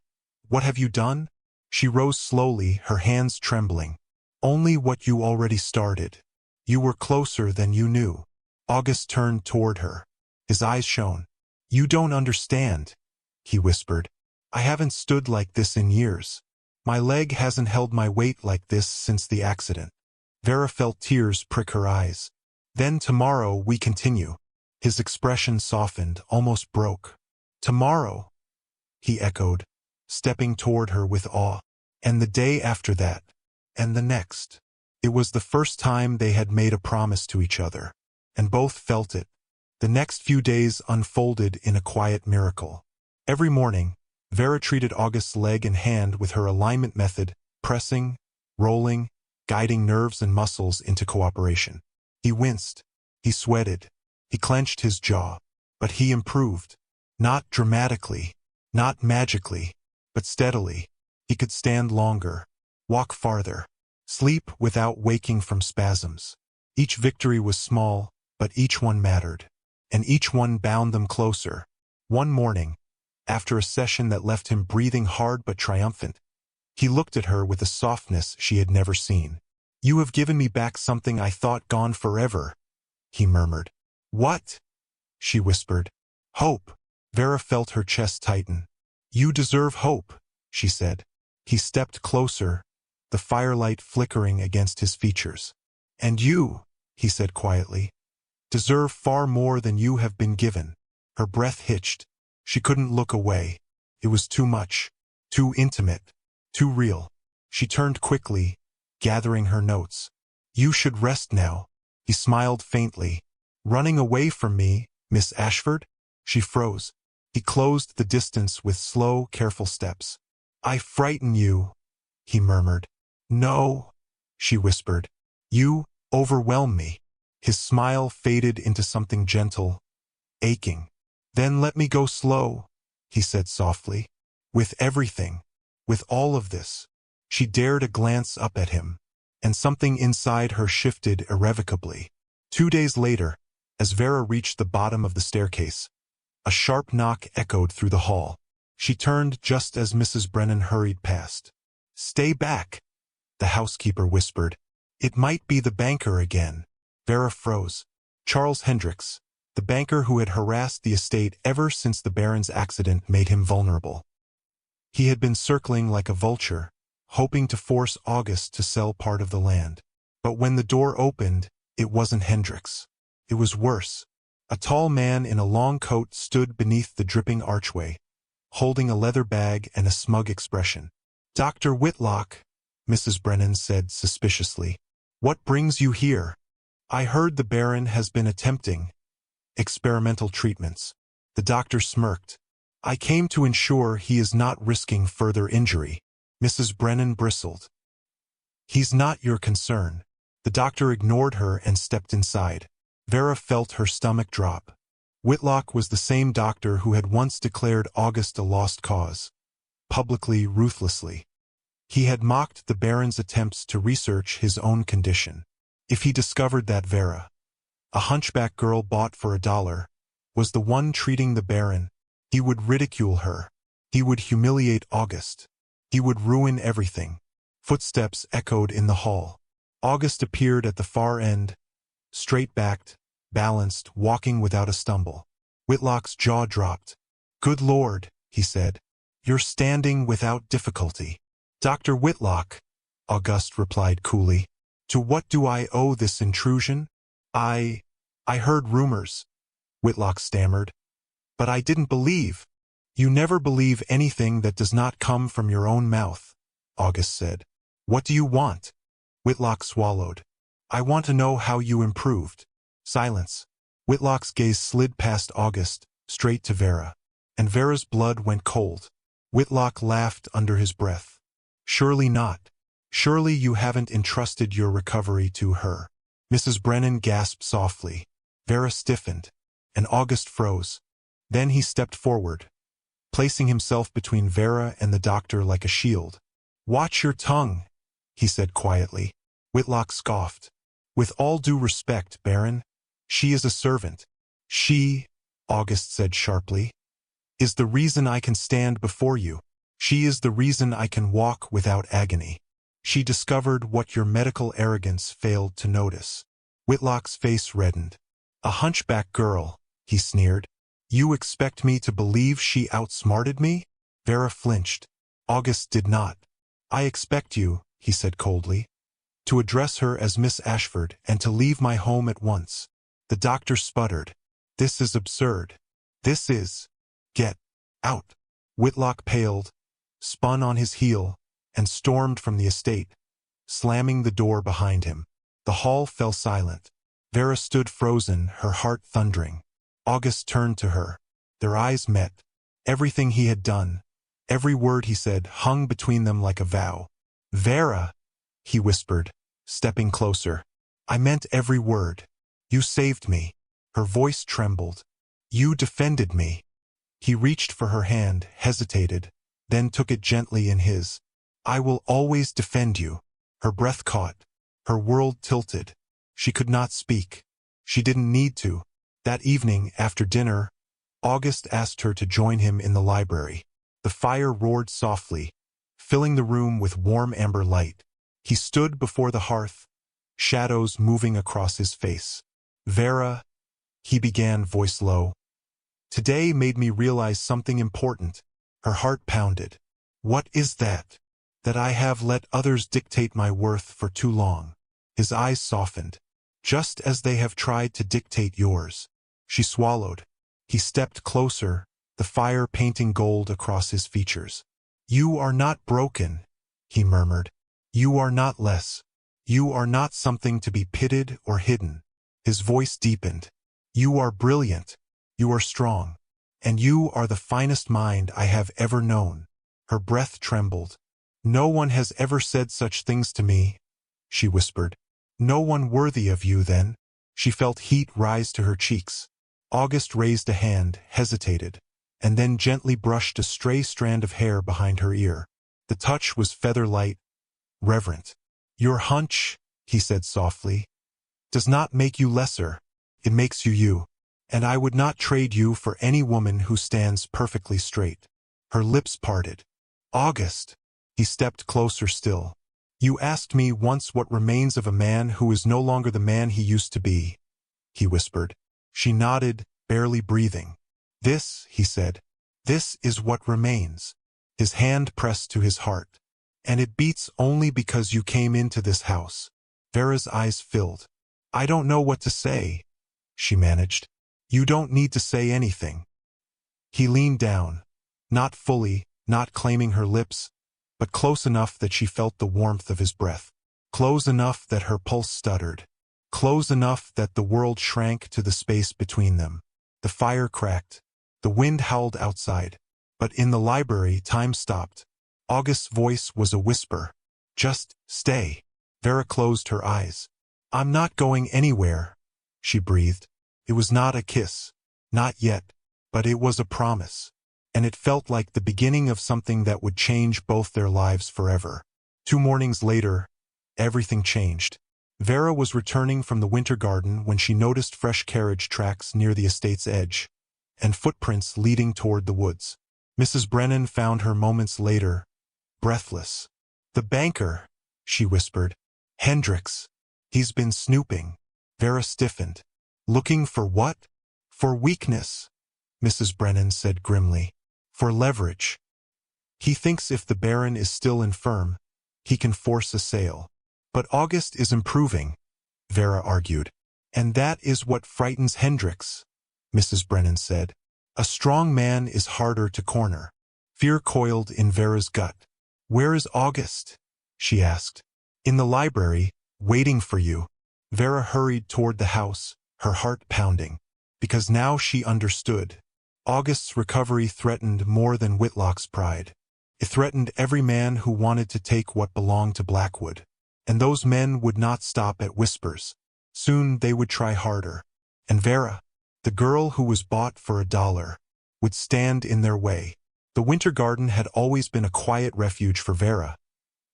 what have you done?" She rose slowly, her hands trembling. "Only what you already started. You were closer than you knew." August turned toward her. His eyes shone. "You don't understand," he whispered. "I haven't stood like this in years. My leg hasn't held my weight like this since the accident." Vera felt tears prick her eyes. "Then tomorrow we continue." His expression softened, almost broke. "Tomorrow," he echoed, stepping toward her with awe. "And the day after that, and the next." It was the first time they had made a promise to each other, and both felt it. The next few days unfolded in a quiet miracle. Every morning, Vera treated August's leg and hand with her alignment method, pressing, rolling, guiding nerves and muscles into cooperation. He winced. He sweated. He clenched his jaw. But he improved. Not dramatically, not magically, but steadily. He could stand longer, walk farther, sleep without waking from spasms. Each victory was small, but each one mattered. And each one bound them closer. One morning, after a session that left him breathing hard but triumphant, he looked at her with a softness she had never seen. "You have given me back something I thought gone forever," he murmured. "What?" she whispered. "Hope." Vera felt her chest tighten. "You deserve hope," she said. He stepped closer, the firelight flickering against his features. "And you," he said quietly, "deserve far more than you have been given." Her breath hitched. She couldn't look away. It was too much, too intimate, too real. She turned quickly, gathering her notes. "You should rest now." He smiled faintly. "Running away from me, Miss Ashford?" She froze. He closed the distance with slow, careful steps. "I frighten you," he murmured. "No," she whispered. "You overwhelm me. His smile faded into something gentle, aching. Then let me go slow, he said softly. With everything, with all of this. She dared a glance up at him, and something inside her shifted irrevocably. 2 days later, as Vera reached the bottom of the staircase, a sharp knock echoed through the hall. She turned just as Mrs. Brennan hurried past. "Stay back," the housekeeper whispered. "It might be the banker again." Vera froze. Charles Hendricks, the banker who had harassed the estate ever since the Baron's accident made him vulnerable. He had been circling like a vulture, hoping to force August to sell part of the land. But when the door opened, it wasn't Hendricks. It was worse. A tall man in a long coat stood beneath the dripping archway, holding a leather bag and a smug expression. "Dr. Whitlock," Mrs. Brennan said suspiciously. "What brings you here? I heard the Baron has been attempting experimental treatments." The doctor smirked. "I came to ensure he is not risking further injury." Mrs. Brennan bristled. "He's not your concern." The doctor ignored her and stepped inside. Vera felt her stomach drop. Whitlock was the same doctor who had once declared August a lost cause, publicly, ruthlessly. He had mocked the Baron's attempts to research his own condition. If he discovered that Vera, a hunchback girl bought for $1, was the one treating the Baron, he would ridicule her. He would humiliate August. He would ruin everything. Footsteps echoed in the hall. August appeared at the far end, straight-backed, balanced, walking without a stumble. Whitlock's jaw dropped. "Good Lord," he said. "You're standing without difficulty." "Dr. Whitlock," August replied coolly. "To what do I owe this intrusion?" I heard rumors," Whitlock stammered. "But I didn't believe." "You never believe anything that does not come from your own mouth," August said. "What do you want?" Whitlock swallowed. "I want to know how you improved." Silence. Whitlock's gaze slid past August, straight to Vera. And Vera's blood went cold. Whitlock laughed under his breath. "Surely not. Surely you haven't entrusted your recovery to her." Mrs. Brennan gasped softly. Vera stiffened, and August froze. Then he stepped forward, placing himself between Vera and the doctor like a shield. "Watch your tongue," he said quietly. Whitlock scoffed. "With all due respect, Baron, she is a servant." "She," August said sharply, "is the reason I can stand before you. She is the reason I can walk without agony. She discovered what your medical arrogance failed to notice." Whitlock's face reddened. "A hunchback girl," he sneered. "You expect me to believe she outsmarted me?" Vera flinched. August did not. "I expect you," he said coldly, "to address her as Miss Ashford and to leave my home at once." The doctor sputtered. "This is absurd. This is... Get out." Whitlock paled, spun on his heel, and stormed from the estate, slamming the door behind him. The hall fell silent. Vera stood frozen, her heart thundering. August turned to her. Their eyes met. Everything he had done, every word he said, hung between them like a vow. "Vera," he whispered, stepping closer. "I meant every word. You saved me." Her voice trembled. "You defended me." He reached for her hand, hesitated, then took it gently in his. "I will always defend you." Her breath caught. Her world tilted. She could not speak. She didn't need to. That evening, after dinner, August asked her to join him in the library. The fire roared softly, filling the room with warm amber light. He stood before the hearth, shadows moving across his face. "Vera," he began, voice low, "today made me realize something important." Her heart pounded. "What is that?" "That I have let others dictate my worth for too long." His eyes softened. "Just as they have tried to dictate yours." She swallowed. He stepped closer, the fire painting gold across his features. "You are not broken," he murmured. "You are not less. You are not something to be pitied or hidden." His voice deepened. "You are brilliant. You are strong. And you are the finest mind I have ever known." Her breath trembled. "No one has ever said such things to me," she whispered. No one worthy of you, then. She felt heat rise to her cheeks. August raised a hand, hesitated, and then gently brushed a stray strand of hair behind her ear. The touch was feather-light, reverent. Your hunch, he said softly, does not make you lesser. It makes you you. And I would not trade you for any woman who stands perfectly straight. Her lips parted. August. He stepped closer still. You asked me once what remains of a man who is no longer the man he used to be, he whispered. She nodded, barely breathing. This, he said, this is what remains. His hand pressed to his heart. And it beats only because you came into this house. Vera's eyes filled. I don't know what to say, she managed. You don't need to say anything. He leaned down, not fully, not claiming her lips, but close enough that she felt the warmth of his breath. Close enough that her pulse stuttered. Close enough that the world shrank to the space between them. The fire cracked. The wind howled outside. But in the library, time stopped. August's voice was a whisper. Just stay. Vera closed her eyes. I'm not going anywhere, she breathed. It was not a kiss. Not yet. But it was a promise. And it felt like the beginning of something that would change both their lives forever. 2 mornings later, everything changed. Vera was returning from the winter garden when she noticed fresh carriage tracks near the estate's edge, and footprints leading toward the woods. Mrs. Brennan found her moments later, breathless. The banker, she whispered. Hendricks. He's been snooping. Vera stiffened. Looking for what? For weakness, Mrs. Brennan said grimly. For leverage. He thinks if the Baron is still infirm, he can force a sale. But August is improving, Vera argued. And that is what frightens Hendricks, Mrs. Brennan said. A strong man is harder to corner. Fear coiled in Vera's gut. Where is August? She asked. In the library, waiting for you. Vera hurried toward the house, her heart pounding. Because now she understood. August's recovery threatened more than Whitlock's pride. It threatened every man who wanted to take what belonged to Blackwood. And those men would not stop at whispers. Soon they would try harder. And Vera, the girl who was bought for $1, would stand in their way. The winter garden had always been a quiet refuge for Vera.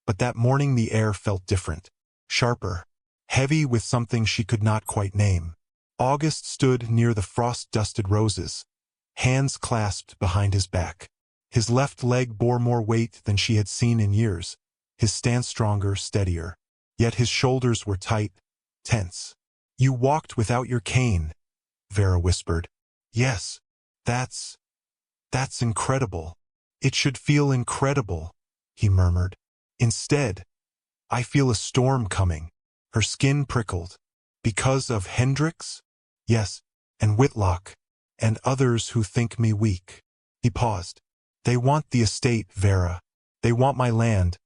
But that morning the air felt different. Sharper. Heavy with something she could not quite name. August stood near the frost-dusted roses, hands clasped behind his back. His left leg bore more weight than she had seen in years, his stance stronger, steadier. Yet his shoulders were tight, tense. You walked without your cane, Vera whispered. Yes, that's incredible. It should feel incredible, he murmured. Instead, I feel a storm coming. Her skin prickled. Because of Hendricks? Yes, and Whitlock, and others who think me weak. He paused. They want the estate, Vera. They want my land,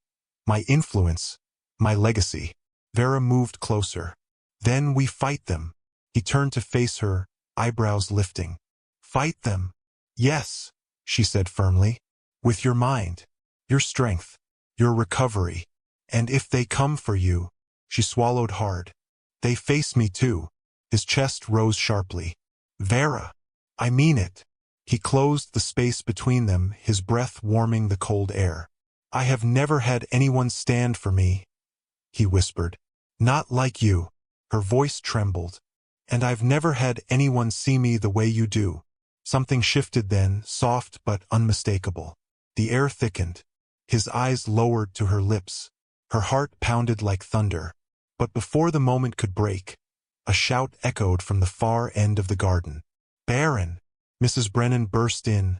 my influence, my legacy. Vera moved closer. Then we fight them. He turned to face her, eyebrows lifting. Fight them? Yes, she said firmly. With your mind, your strength, your recovery. And if they come for you, she swallowed hard. They face me too. His chest rose sharply. Vera, I mean it. He closed the space between them, his breath warming the cold air. I have never had anyone stand for me, he whispered. Not like you. Her voice trembled. And I've never had anyone see me the way you do. Something shifted then, soft but unmistakable. The air thickened. His eyes lowered to her lips. Her heart pounded like thunder. But before the moment could break, a shout echoed from the far end of the garden. Baron! Mrs. Brennan burst in,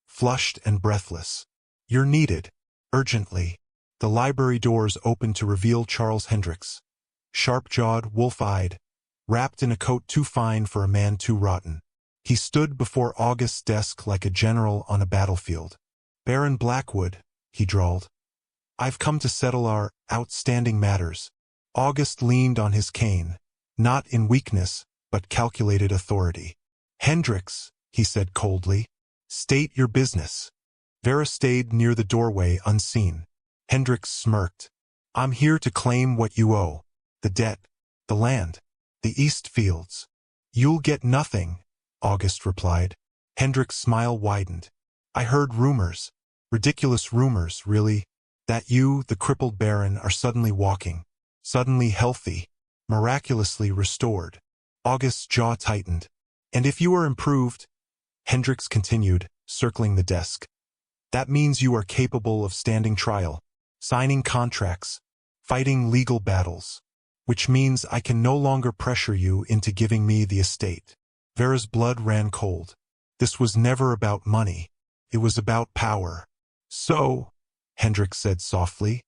flushed and breathless. You're needed. Urgently. The library doors opened to reveal Charles Hendricks. Sharp-jawed, wolf-eyed, wrapped in a coat too fine for a man too rotten. He stood before August's desk like a general on a battlefield. Baron Blackwood, he drawled. I've come to settle our outstanding matters. August leaned on his cane, not in weakness, but calculated authority. Hendricks, he said coldly, state your business. Vera stayed near the doorway unseen. Hendricks smirked. I'm here to claim what you owe. The debt, The land. The East Fields. You'll get nothing, August replied. Hendrik's smile widened. I heard rumors. Ridiculous rumors, really. That you, the crippled baron, are suddenly walking. Suddenly healthy. Miraculously restored. August's jaw tightened. And if you are improved, Hendricks continued, circling the desk. That means you are capable of standing trial, signing contracts, fighting legal battles. Which means I can no longer pressure you into giving me the estate. Vera's blood ran cold. This was never about money. It was about power. So, Hendricks said softly,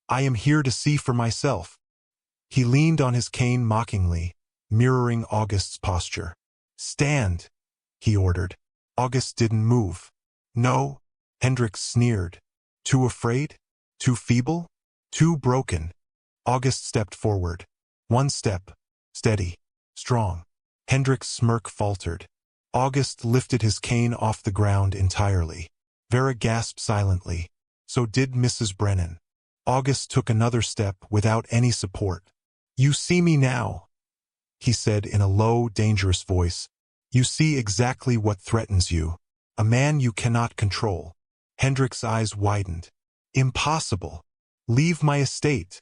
I am here to see for myself. He leaned on his cane mockingly, mirroring August's posture. Stand, he ordered. August didn't move. No, Hendricks sneered. Too afraid? Too feeble? Too broken? August stepped forward. One step. Steady. Strong. Hendricks' smirk faltered. August lifted his cane off the ground entirely. Vera gasped silently. So did Mrs. Brennan. August took another step without any support. You see me now, he said in a low, dangerous voice. You see exactly what threatens you. A man you cannot control. Hendricks' eyes widened. Impossible. Leave my estate,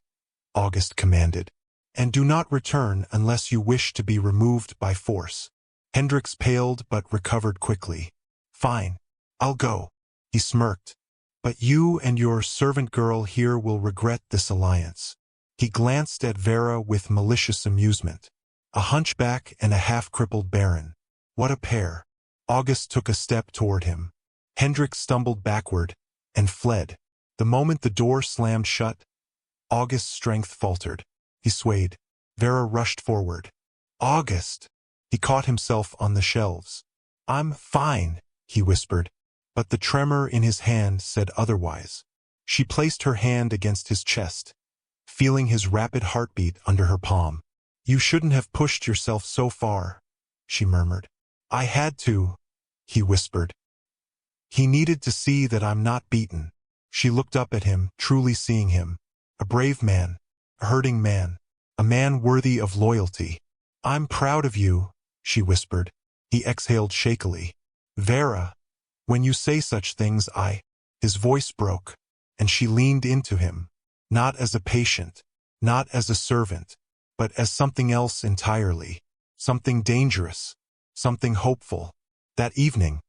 August commanded. And do not return unless you wish to be removed by force. Hendricks paled but recovered quickly. Fine. I'll go. He smirked. But you and your servant girl here will regret this alliance. He glanced at Vera with malicious amusement. A hunchback and a half-crippled baron. What a pair. August took a step toward him. Hendricks stumbled backward and fled. The moment the door slammed shut, August's strength faltered. He swayed. Vera rushed forward. August! He caught himself on the shelves. I'm fine, he whispered. But the tremor in his hand said otherwise. She placed her hand against his chest, feeling his rapid heartbeat under her palm. You shouldn't have pushed yourself so far, she murmured. I had to, he whispered. He needed to see that I'm not beaten. She looked up at him, truly seeing him. A brave man, a hurting man, a man worthy of loyalty. I'm proud of you, she whispered. He exhaled shakily. Vera, when you say such things His voice broke, and she leaned into him, not as a patient, not as a servant, but as something else entirely, something dangerous, something hopeful. That evening,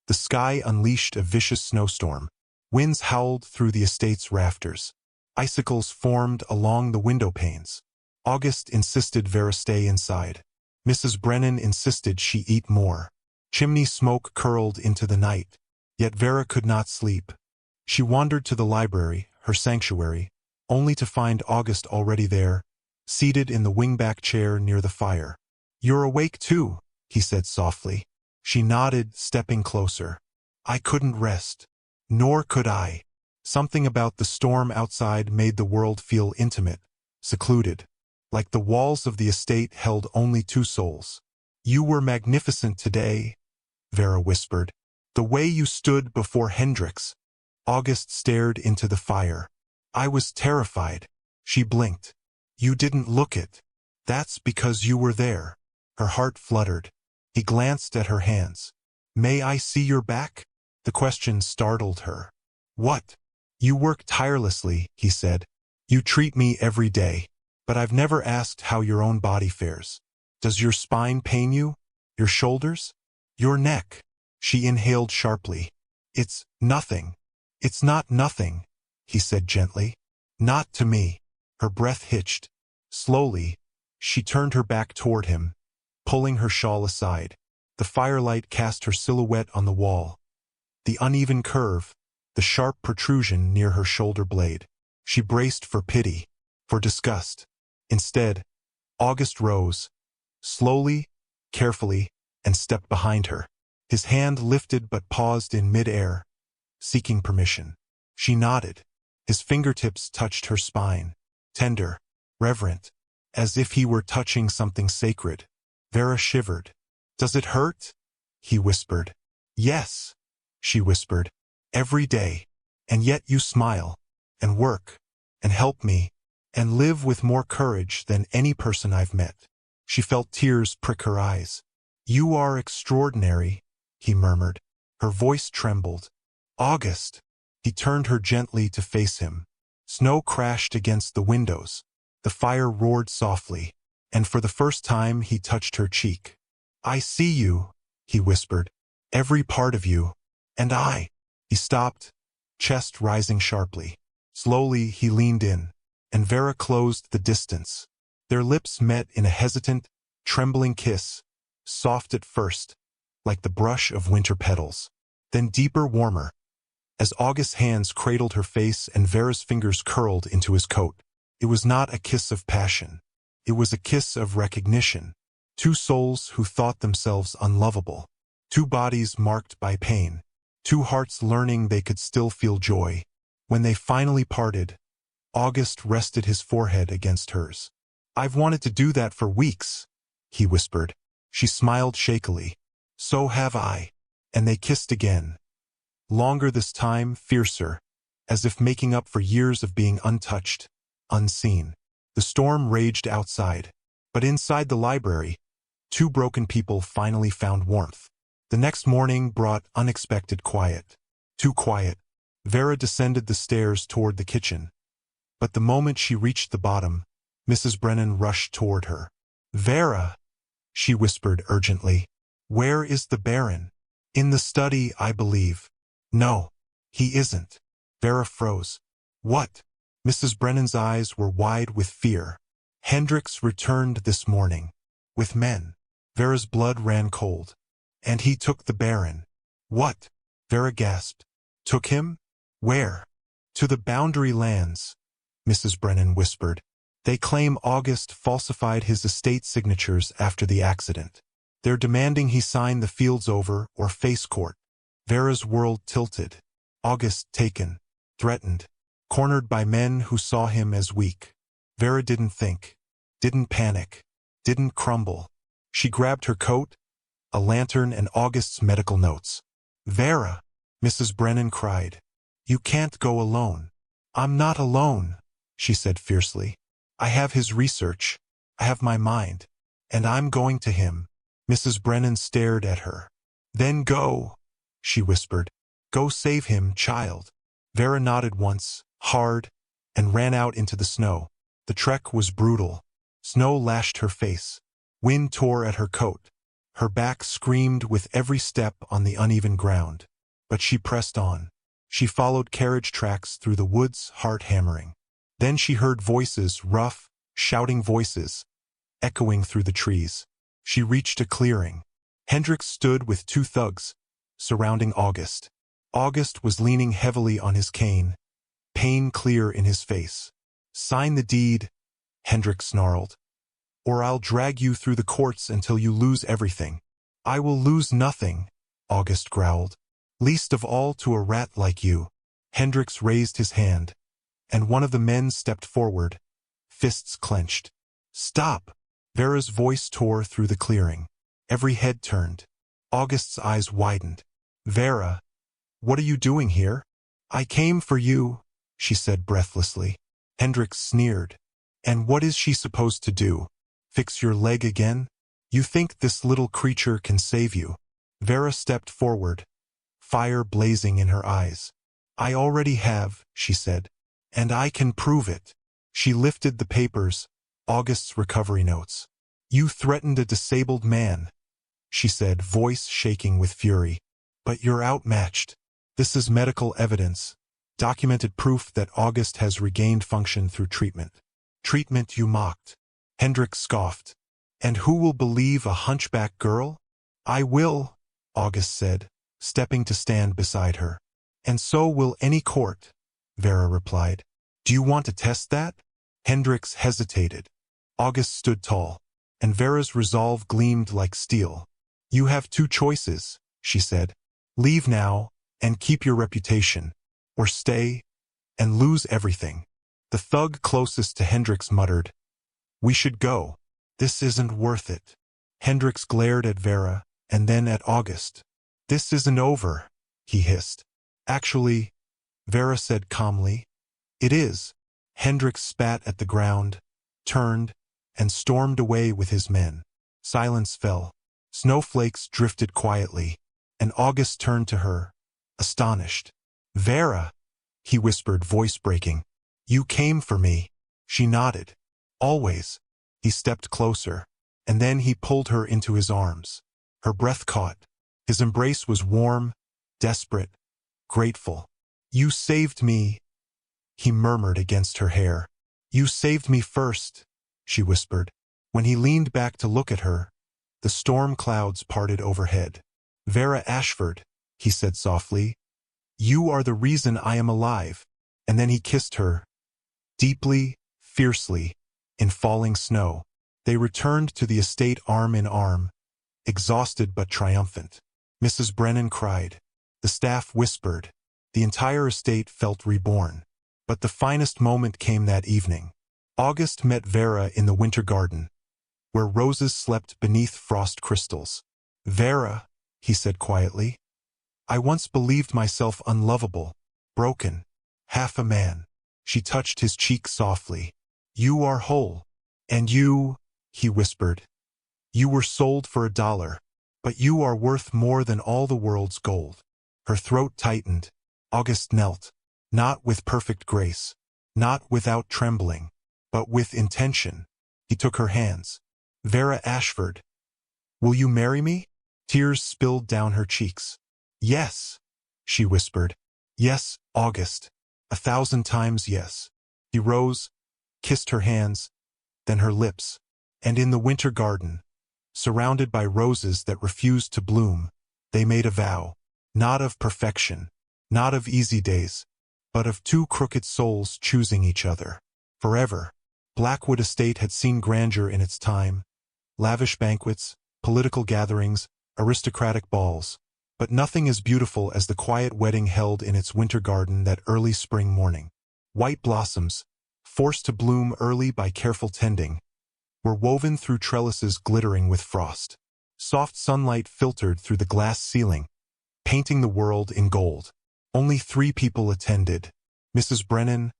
the sky unleashed a vicious snowstorm. Winds howled through the estate's rafters. Icicles formed along the window panes. August insisted Vera stay inside. Mrs. Brennan insisted she eat more. Chimney smoke curled into the night. Yet Vera could not sleep. She wandered to the library, her sanctuary, only to find August already there, seated in the wingback chair near the fire. You're awake too, he said softly. She nodded, stepping closer. I couldn't rest. Nor could I. Something about the storm outside made the world feel intimate, secluded, like the walls of the estate held only two souls. You were magnificent today, Vera whispered. The way you stood before Hendricks. August stared into the fire. I was terrified. She blinked. You didn't look it. That's because you were there. Her heart fluttered. He glanced at her hands. May I see your back? The question startled her. What? You work tirelessly, he said. You treat me every day. But I've never asked how your own body fares. Does your spine pain you? Your shoulders? Your neck? She inhaled sharply. It's nothing. It's not nothing, he said gently. Not to me. Her breath hitched. Slowly, she turned her back toward him, pulling her shawl aside. The firelight cast her silhouette on the wall. The uneven curve, the sharp protrusion near her shoulder blade. She braced for pity, for disgust. Instead, August rose, slowly, carefully, and stepped behind her. His hand lifted but paused in mid-air, seeking permission. She nodded. His fingertips touched her spine, tender, reverent, as if he were touching something sacred. Vera shivered. Does it hurt? He whispered. Yes, she whispered. Every day. And yet you smile, and work, and help me. and live with more courage than any person I've met. She felt tears prick her eyes. You are extraordinary, he murmured. Her voice trembled. August. He turned her gently to face him. Snow crashed against the windows. The fire roared softly, and for the first time he touched her cheek. I see you, he whispered. Every part of you. And I. He stopped, chest rising sharply. Slowly he leaned in, and Vera closed the distance. Their lips met in a hesitant, trembling kiss, soft at first, like the brush of winter petals, then deeper, warmer, as August's hands cradled her face and Vera's fingers curled into his coat. It was not a kiss of passion. It was a kiss of recognition. Two souls who thought themselves unlovable. Two bodies marked by pain. Two hearts learning they could still feel joy. When they finally parted, August rested his forehead against hers. I've wanted to do that for weeks, he whispered. She smiled shakily. So have I. And they kissed again. Longer this time, fiercer, as if making up for years of being untouched, unseen. The storm raged outside, but inside the library, two broken people finally found warmth. The next morning brought unexpected quiet. Too quiet. Vera descended the stairs toward the kitchen. But the moment she reached the bottom, Mrs. Brennan rushed toward her. Vera, she whispered urgently. Where is the Baron? In the study, I believe. No, he isn't. Vera froze. What? Mrs. Brennan's eyes were wide with fear. Hendricks returned this morning. With men. Vera's blood ran cold. And he took the Baron. What? Vera gasped. Took him? Where? To the boundary lands, Mrs. Brennan whispered. They claim August falsified his estate signatures after the accident. They're demanding he sign the fields over or face court. Vera's world tilted. August taken, threatened, cornered by men who saw him as weak. Vera didn't think, didn't panic, didn't crumble. She grabbed her coat, a lantern and August's medical notes. Vera, Mrs. Brennan cried. You can't go alone. I'm not alone, she said fiercely. I have his research. I have my mind. And I'm going to him. Mrs. Brennan stared at her. Then go, she whispered. Go save him, child. Vera nodded once, hard, and ran out into the snow. The trek was brutal. Snow lashed her face. Wind tore at her coat. Her back screamed with every step on the uneven ground. But she pressed on. She followed carriage tracks through the woods, heart hammering. Then she heard voices, rough, shouting voices, echoing through the trees. She reached a clearing. Hendricks stood with two thugs, surrounding August. August was leaning heavily on his cane, pain clear in his face. Sign the deed, Hendricks snarled, or I'll drag you through the courts until you lose everything. I will lose nothing, August growled. Least of all to a rat like you. Hendricks raised his hand, and one of the men stepped forward, fists clenched. Stop! Vera's voice tore through the clearing. Every head turned. August's eyes widened. Vera, what are you doing here? I came for you, she said breathlessly. Hendricks sneered. And what is she supposed to do? Fix your leg again? You think this little creature can save you? Vera stepped forward, fire blazing in her eyes. I already have, she said. And I can prove it. She lifted the papers, August's recovery notes. You threatened a disabled man, she said, voice shaking with fury. But you're outmatched. This is medical evidence, documented proof that August has regained function through treatment. Treatment you mocked. Hendricks scoffed. And who will believe a hunchback girl? I will, August said, stepping to stand beside her. And so will any court, Vera replied. Do you want to test that? Hendricks hesitated. August stood tall, and Vera's resolve gleamed like steel. You have two choices, she said. Leave now, and keep your reputation, or stay, and lose everything. The thug closest to Hendricks muttered, We should go. This isn't worth it. Hendricks glared at Vera, and then at August. This isn't over, he hissed. Actually, Vera said calmly, it is. Hendrik spat at the ground, turned, and stormed away with his men. Silence fell. Snowflakes drifted quietly, and August turned to her, astonished. "Vera," he whispered, voice breaking. "You came for me." She nodded. "Always." He stepped closer, and then he pulled her into his arms. Her breath caught. His embrace was warm, desperate, grateful. "You saved me," he murmured against her hair. "You saved me first," she whispered. When he leaned back to look at her, the storm clouds parted overhead. "Vera Ashford," he said softly, "you are the reason I am alive." And then he kissed her, deeply, fiercely, in falling snow. They returned to the estate arm in arm, exhausted but triumphant. Mrs. Brennan cried. The staff whispered. The entire estate felt reborn. But the finest moment came that evening. August met Vera in the winter garden, where roses slept beneath frost crystals. "Vera," he said quietly, "I once believed myself unlovable, broken, half a man." She touched his cheek softly. "You are whole. And you," he whispered, "you were sold for $1, but you are worth more than all the world's gold." Her throat tightened. August knelt, not with perfect grace, not without trembling, but with intention. He took her hands. "Vera Ashford, will you marry me?" Tears spilled down her cheeks. "Yes," she whispered. "Yes, August. 1,000 times yes." He rose, kissed her hands, then her lips, and in the winter garden, surrounded by roses that refused to bloom, they made a vow, not of perfection, not of easy days, but of two crooked souls choosing each other. Forever. Blackwood Estate had seen grandeur in its time, lavish banquets, political gatherings, aristocratic balls, but nothing as beautiful as the quiet wedding held in its winter garden that early spring morning. White blossoms, forced to bloom early by careful tending, were woven through trellises glittering with frost. Soft sunlight filtered through the glass ceiling, painting the world in gold. Only 3 people attended. Mrs. Brennan,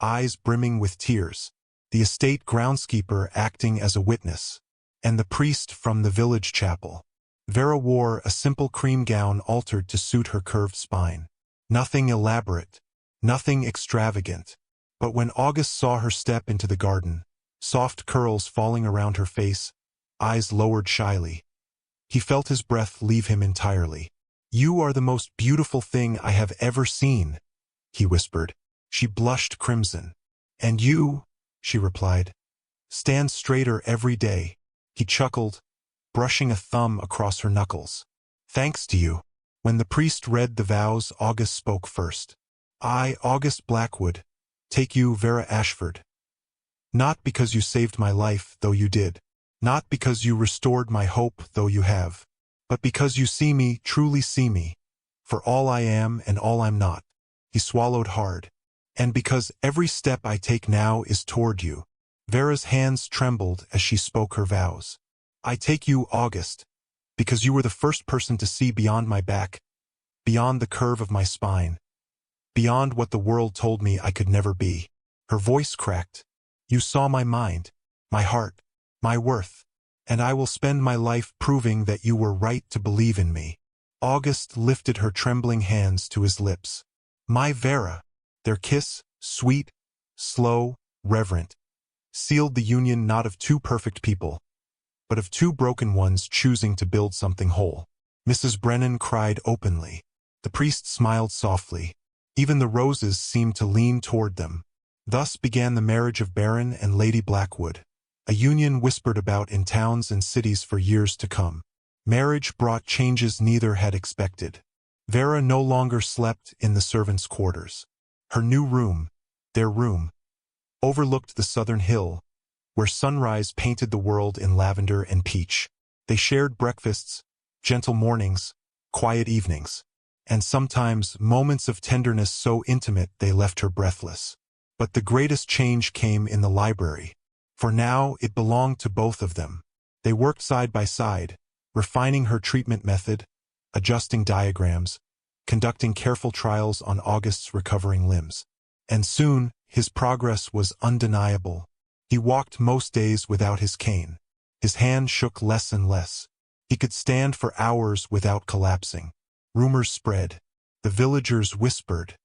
eyes brimming with tears, the estate groundskeeper acting as a witness, and the priest from the village chapel. Vera wore a simple cream gown altered to suit her curved spine. Nothing elaborate, nothing extravagant. But when August saw her step into the garden, soft curls falling around her face, eyes lowered shyly, he felt his breath leave him entirely. "You are the most beautiful thing I have ever seen," he whispered. She blushed crimson. "And you," she replied, "stand straighter every day." He chuckled, brushing a thumb across her knuckles. "Thanks to you." When the priest read the vows, August spoke first. "I, August Blackwood, take you, Vera Ashford. Not because you saved my life, though you did. Not because you restored my hope, though you have. But because you see me, truly see me, for all I am and all I'm not." He swallowed hard. "And because every step I take now is toward you." Vera's hands trembled as she spoke her vows. "I take you, August, because you were the first person to see beyond my back, beyond the curve of my spine, beyond what the world told me I could never be." Her voice cracked. "You saw my mind, my heart, my worth, and I will spend my life proving that you were right to believe in me." August lifted her trembling hands to his lips. "My Vera." Their kiss, sweet, slow, reverent, sealed the union not of 2 perfect people, but of 2 broken ones choosing to build something whole. Mrs. Brennan cried openly. The priest smiled softly. Even the roses seemed to lean toward them. Thus began the marriage of Baron and Lady Blackwood, a union whispered about in towns and cities for years to come. Marriage brought changes neither had expected. Vera no longer slept in the servants' quarters. Her new room, their room, overlooked the southern hill, where sunrise painted the world in lavender and peach. They shared breakfasts, gentle mornings, quiet evenings, and sometimes moments of tenderness so intimate they left her breathless. But the greatest change came in the library, for now it belonged to both of them. They worked side by side, refining her treatment method, adjusting diagrams, conducting careful trials on August's recovering limbs. And soon, His progress was undeniable. He walked most days without his cane. His hand shook less and less. He could stand for hours without collapsing. Rumors spread. The villagers whispered,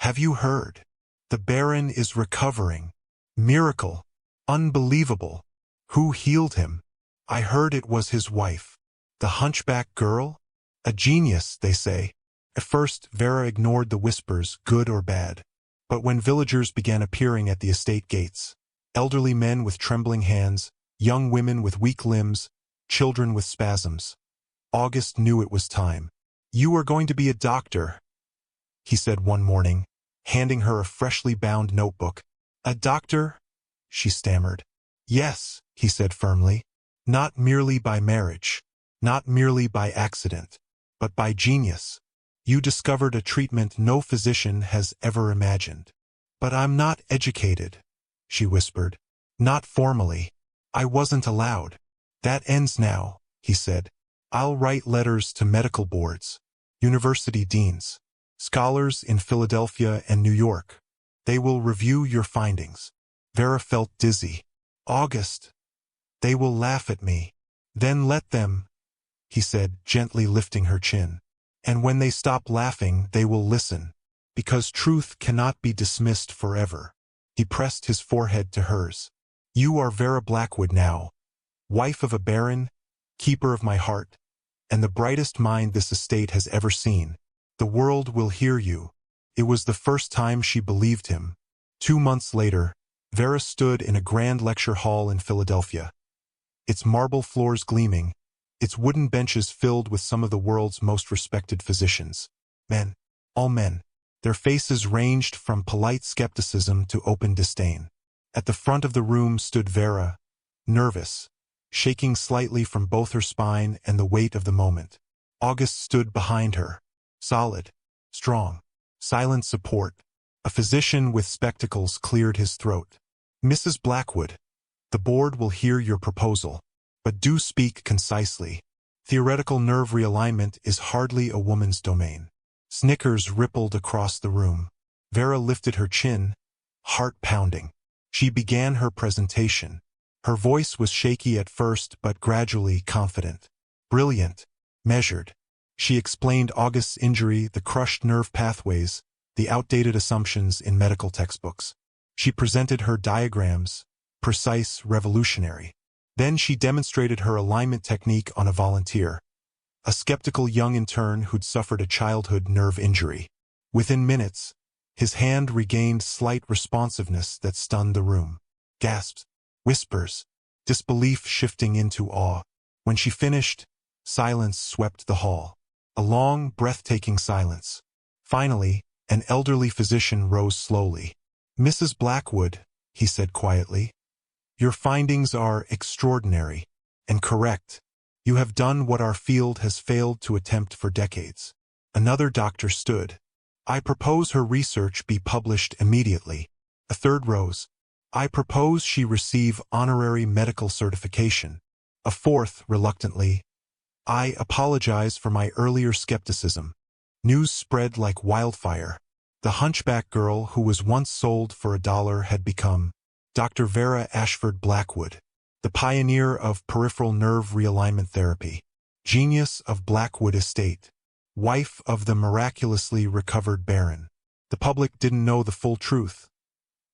"Have you heard? The Baron is recovering. Miracle. Unbelievable. Who healed him? I heard it was his wife. The hunchback girl? A genius, they say." At first, Vera ignored the whispers, good or bad. But when villagers began appearing at the estate gates, elderly men with trembling hands, young women with weak limbs, children with spasms, August knew it was time. "You are going to be a doctor," he said one morning, handing her a freshly bound notebook. "A doctor?" she stammered. "Yes," he said firmly. "Not merely by marriage, not merely by accident, but by genius. You discovered a treatment no physician has ever imagined." "But I'm not educated," she whispered. "Not formally. I wasn't allowed." "That ends now," he said. "I'll write letters to medical boards, university deans, scholars in Philadelphia and New York. They will review your findings." Vera felt dizzy. "August, they will laugh at me." "Then let them," he said, gently lifting her chin. "And when they stop laughing, they will listen, because truth cannot be dismissed forever." He pressed his forehead to hers. "You are Vera Blackwood now, wife of a baron, keeper of my heart, and the brightest mind this estate has ever seen. The world will hear you." It was the first time she believed him. 2 months later, Vera stood in a grand lecture hall in Philadelphia, its marble floors gleaming, its wooden benches filled with some of the world's most respected physicians. Men, all men. Their faces ranged from polite skepticism to open disdain. At the front of the room stood Vera, nervous, shaking slightly from both her spine and the weight of the moment. August stood behind her, solid, strong, silent support. A physician with spectacles cleared his throat. "Mrs. Blackwood, the board will hear your proposal, but do speak concisely. Theoretical nerve realignment is hardly a woman's domain." Snickers rippled across the room. Vera lifted her chin, heart pounding. She began her presentation. Her voice was shaky at first but gradually confident. Brilliant, measured. She explained August's injury, the crushed nerve pathways, the outdated assumptions in medical textbooks. She presented her diagrams, precise, revolutionary. Then she demonstrated her alignment technique on a volunteer, a skeptical young intern who'd suffered a childhood nerve injury. Within minutes, his hand regained slight responsiveness that stunned the room. Gasps, whispers, disbelief shifting into awe. When she finished, silence swept the hall. A long, breathtaking silence. Finally, an elderly physician rose slowly. "Mrs. Blackwood," he said quietly, "your findings are extraordinary and correct. You have done what our field has failed to attempt for decades." Another doctor stood. "I propose her research be published immediately." A third rose. "I propose she receive honorary medical certification." A fourth, reluctantly, "I apologize for my earlier skepticism." News spread like wildfire. The hunchback girl who was once sold for $1 had become Dr. Vera Ashford Blackwood, the pioneer of peripheral nerve realignment therapy, genius of Blackwood Estate, wife of the miraculously recovered Baron. The public didn't know the full truth,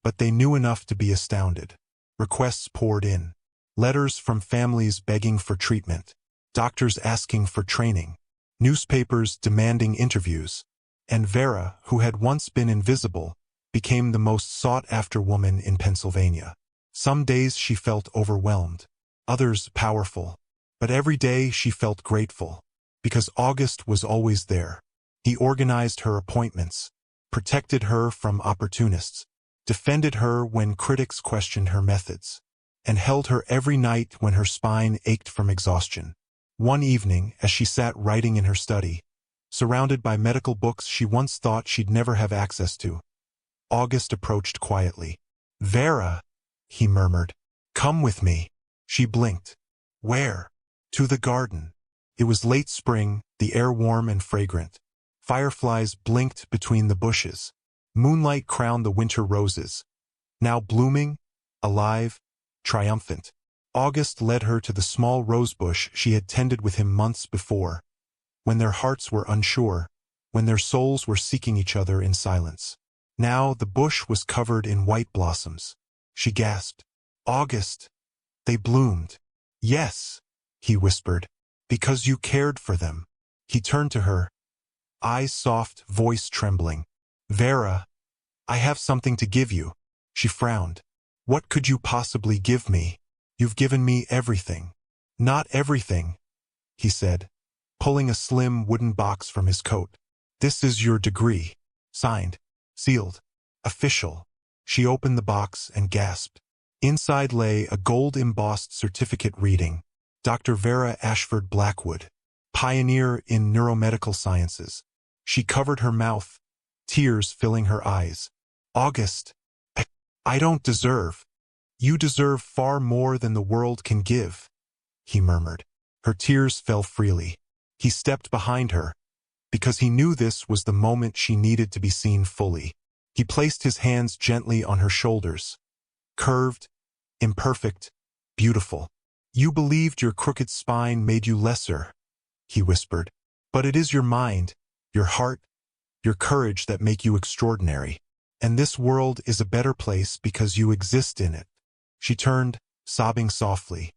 but they knew enough to be astounded. Requests poured in. Letters from families begging for treatment, doctors asking for training, newspapers demanding interviews, and Vera, who had once been invisible, became the most sought-after woman in Pennsylvania. Some days she felt overwhelmed, others powerful, but every day she felt grateful, because August was always there. He organized her appointments, protected her from opportunists, defended her when critics questioned her methods, and held her every night when her spine ached from exhaustion. One evening, as she sat writing in her study, surrounded by medical books she once thought she'd never have access to, August approached quietly. "Vera," he murmured, "come with me." She blinked. "Where?" "To the garden." It was late spring, the air warm and fragrant. Fireflies blinked between the bushes. Moonlight crowned the winter roses, now blooming, alive, triumphant. August led her to the small rosebush she had tended with him months before, when their hearts were unsure, when their souls were seeking each other in silence. Now the bush was covered in white blossoms. She gasped, "August, they bloomed." "Yes," he whispered, "because you cared for them." He turned to her, eyes soft, voice trembling. "Vera, I have something to give you." She frowned. "What could you possibly give me? You've given me everything." "Not everything," he said, pulling a slim wooden box from his coat. "This is your degree. Signed, sealed, official." She opened the box and gasped. Inside lay a gold-embossed certificate reading, Dr. Vera Ashford Blackwood, pioneer in neuromedical sciences. She covered her mouth, tears filling her eyes. "August, I don't deserve." "You deserve far more than the world can give," he murmured. Her tears fell freely. He stepped behind her, because he knew this was the moment she needed to be seen fully. He placed his hands gently on her shoulders. Curved, imperfect, beautiful. "You believed your crooked spine made you lesser," he whispered. "But it is your mind, your heart, your courage that make you extraordinary. And this world is a better place because you exist in it." She turned, sobbing softly.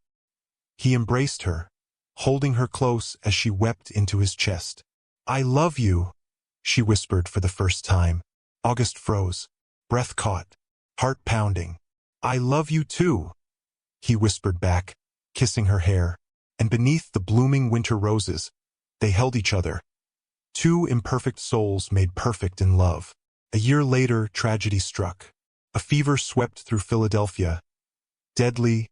He embraced her, holding her close as she wept into his chest. "I love you," she whispered for the first time. August froze, breath caught, heart pounding. "I love you too," he whispered back, kissing her hair. And beneath the blooming winter roses, they held each other. Two imperfect souls made perfect in love. A year later, tragedy struck. A fever swept through Philadelphia. Deadly,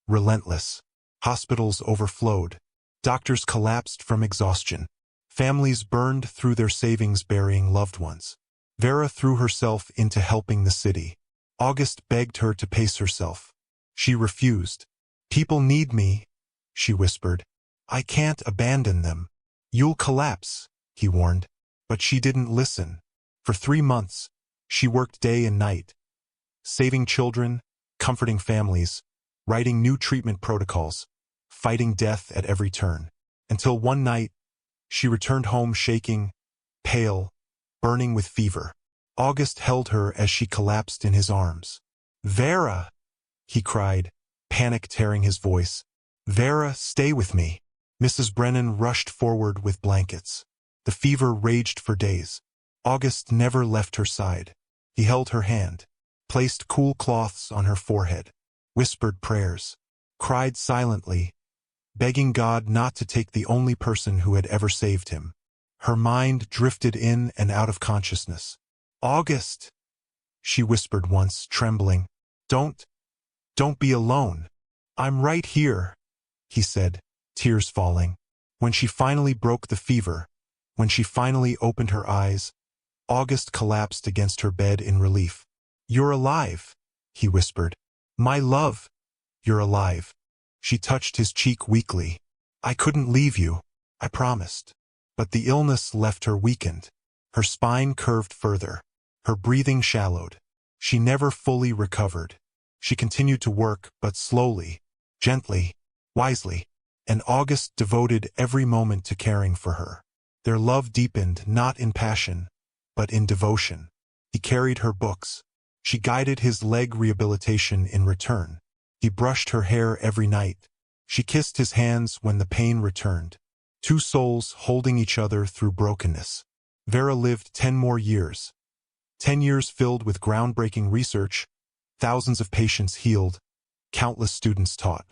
relentless. Hospitals overflowed. Doctors collapsed from exhaustion. Families burned through their savings burying loved ones. Vera threw herself into helping the city. August begged her to pace herself. She refused. "People need me," she whispered. "I can't abandon them." "You'll collapse," he warned. But she didn't listen. For 3 months, she worked day and night, saving children, comforting families, writing new treatment protocols, fighting death at every turn. Until one night, she returned home shaking, pale, burning with fever. August held her as she collapsed in his arms. "Vera!" he cried, panic tearing his voice. "Vera, stay with me." Mrs. Brennan rushed forward with blankets. The fever raged for days. August never left her side. He held her hand, placed cool cloths on her forehead, whispered prayers, cried silently, begging God not to take the only person who had ever saved him. Her mind drifted in and out of consciousness. "August," she whispered once, trembling. Don't be alone. I'm right here," he said, tears falling. When she finally broke the fever, when she finally opened her eyes, August collapsed against her bed in relief. "You're alive," he whispered. "My love, you're alive." She touched his cheek weakly. "I couldn't leave you, I promised." But the illness left her weakened. Her spine curved further. Her breathing shallowed. She never fully recovered. She continued to work, but slowly, gently, wisely. And August devoted every moment to caring for her. Their love deepened not in passion, but in devotion. He carried her books. She guided his leg rehabilitation in return. He brushed her hair every night. She kissed his hands when the pain returned. Two souls holding each other through brokenness. Vera lived 10 more years. 10 years filled with groundbreaking research, thousands of patients healed, countless students taught.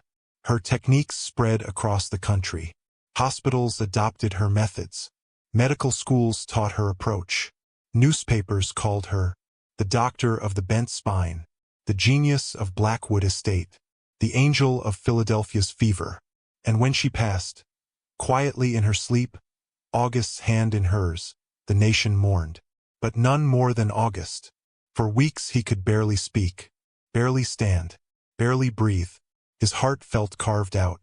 Her techniques spread across the country. Hospitals adopted her methods. Medical schools taught her approach. Newspapers called her the doctor of the bent spine, the genius of Blackwood Estate, the angel of Philadelphia's fever. And when she passed, quietly in her sleep, August's hand in hers, the nation mourned. But none more than August. For weeks he could barely speak, barely stand, barely breathe. His heart felt carved out.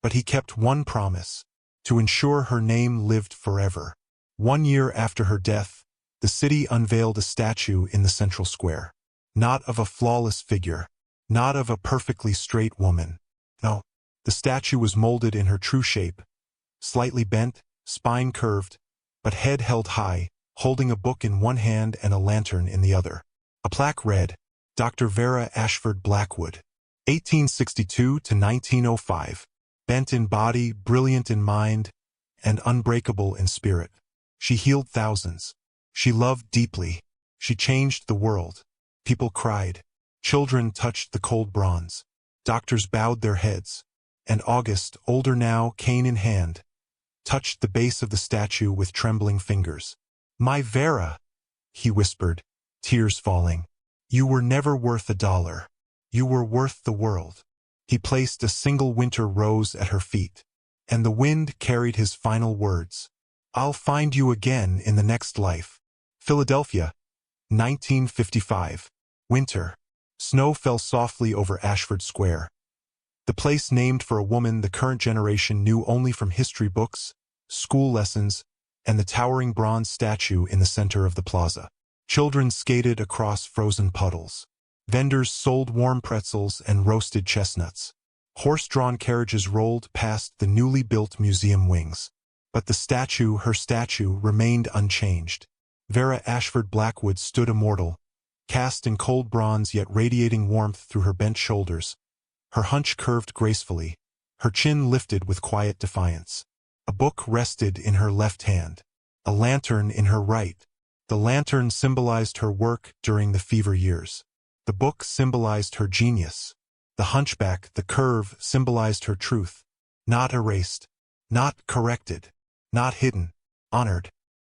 But he kept one promise, to ensure her name lived forever. 1 year after her death, the city unveiled a statue in the central square. not of a flawless figure, not of a perfectly straight woman. No, the statue was molded in her true shape, slightly bent, spine curved, but head held high, holding a book in one hand and a lantern in the other. A plaque read, Dr. Vera Ashford Blackwood, 1862 to 1905, bent in body, brilliant in mind, and unbreakable in spirit. She healed thousands. She loved deeply. She changed the world. People cried. Children touched the cold bronze. Doctors bowed their heads. And August, older now, cane in hand, touched the base of the statue with trembling fingers. "My Vera," he whispered, tears falling. "You were never worth $1. You were worth the world." He placed a single winter rose at her feet, and the wind carried his final words. "I'll find you again in the next life." Philadelphia, 1955. Winter. Snow fell softly over Ashford Square. The place named for a woman the current generation knew only from history books, school lessons, and the towering bronze statue in the center of the plaza. Children skated across frozen puddles. Vendors sold warm pretzels and roasted chestnuts. Horse-drawn carriages rolled past the newly built museum wings. But the statue, her statue, remained unchanged. Vera Ashford Blackwood stood immortal, cast in cold bronze yet radiating warmth through her bent shoulders. Her hunch curved gracefully, her chin lifted with quiet defiance. A book rested in her left hand, a lantern in her right. The lantern symbolized her work during the fever years. The book symbolized her genius. The hunchback, the curve, symbolized her truth. Not erased, not corrected, not hidden, honored.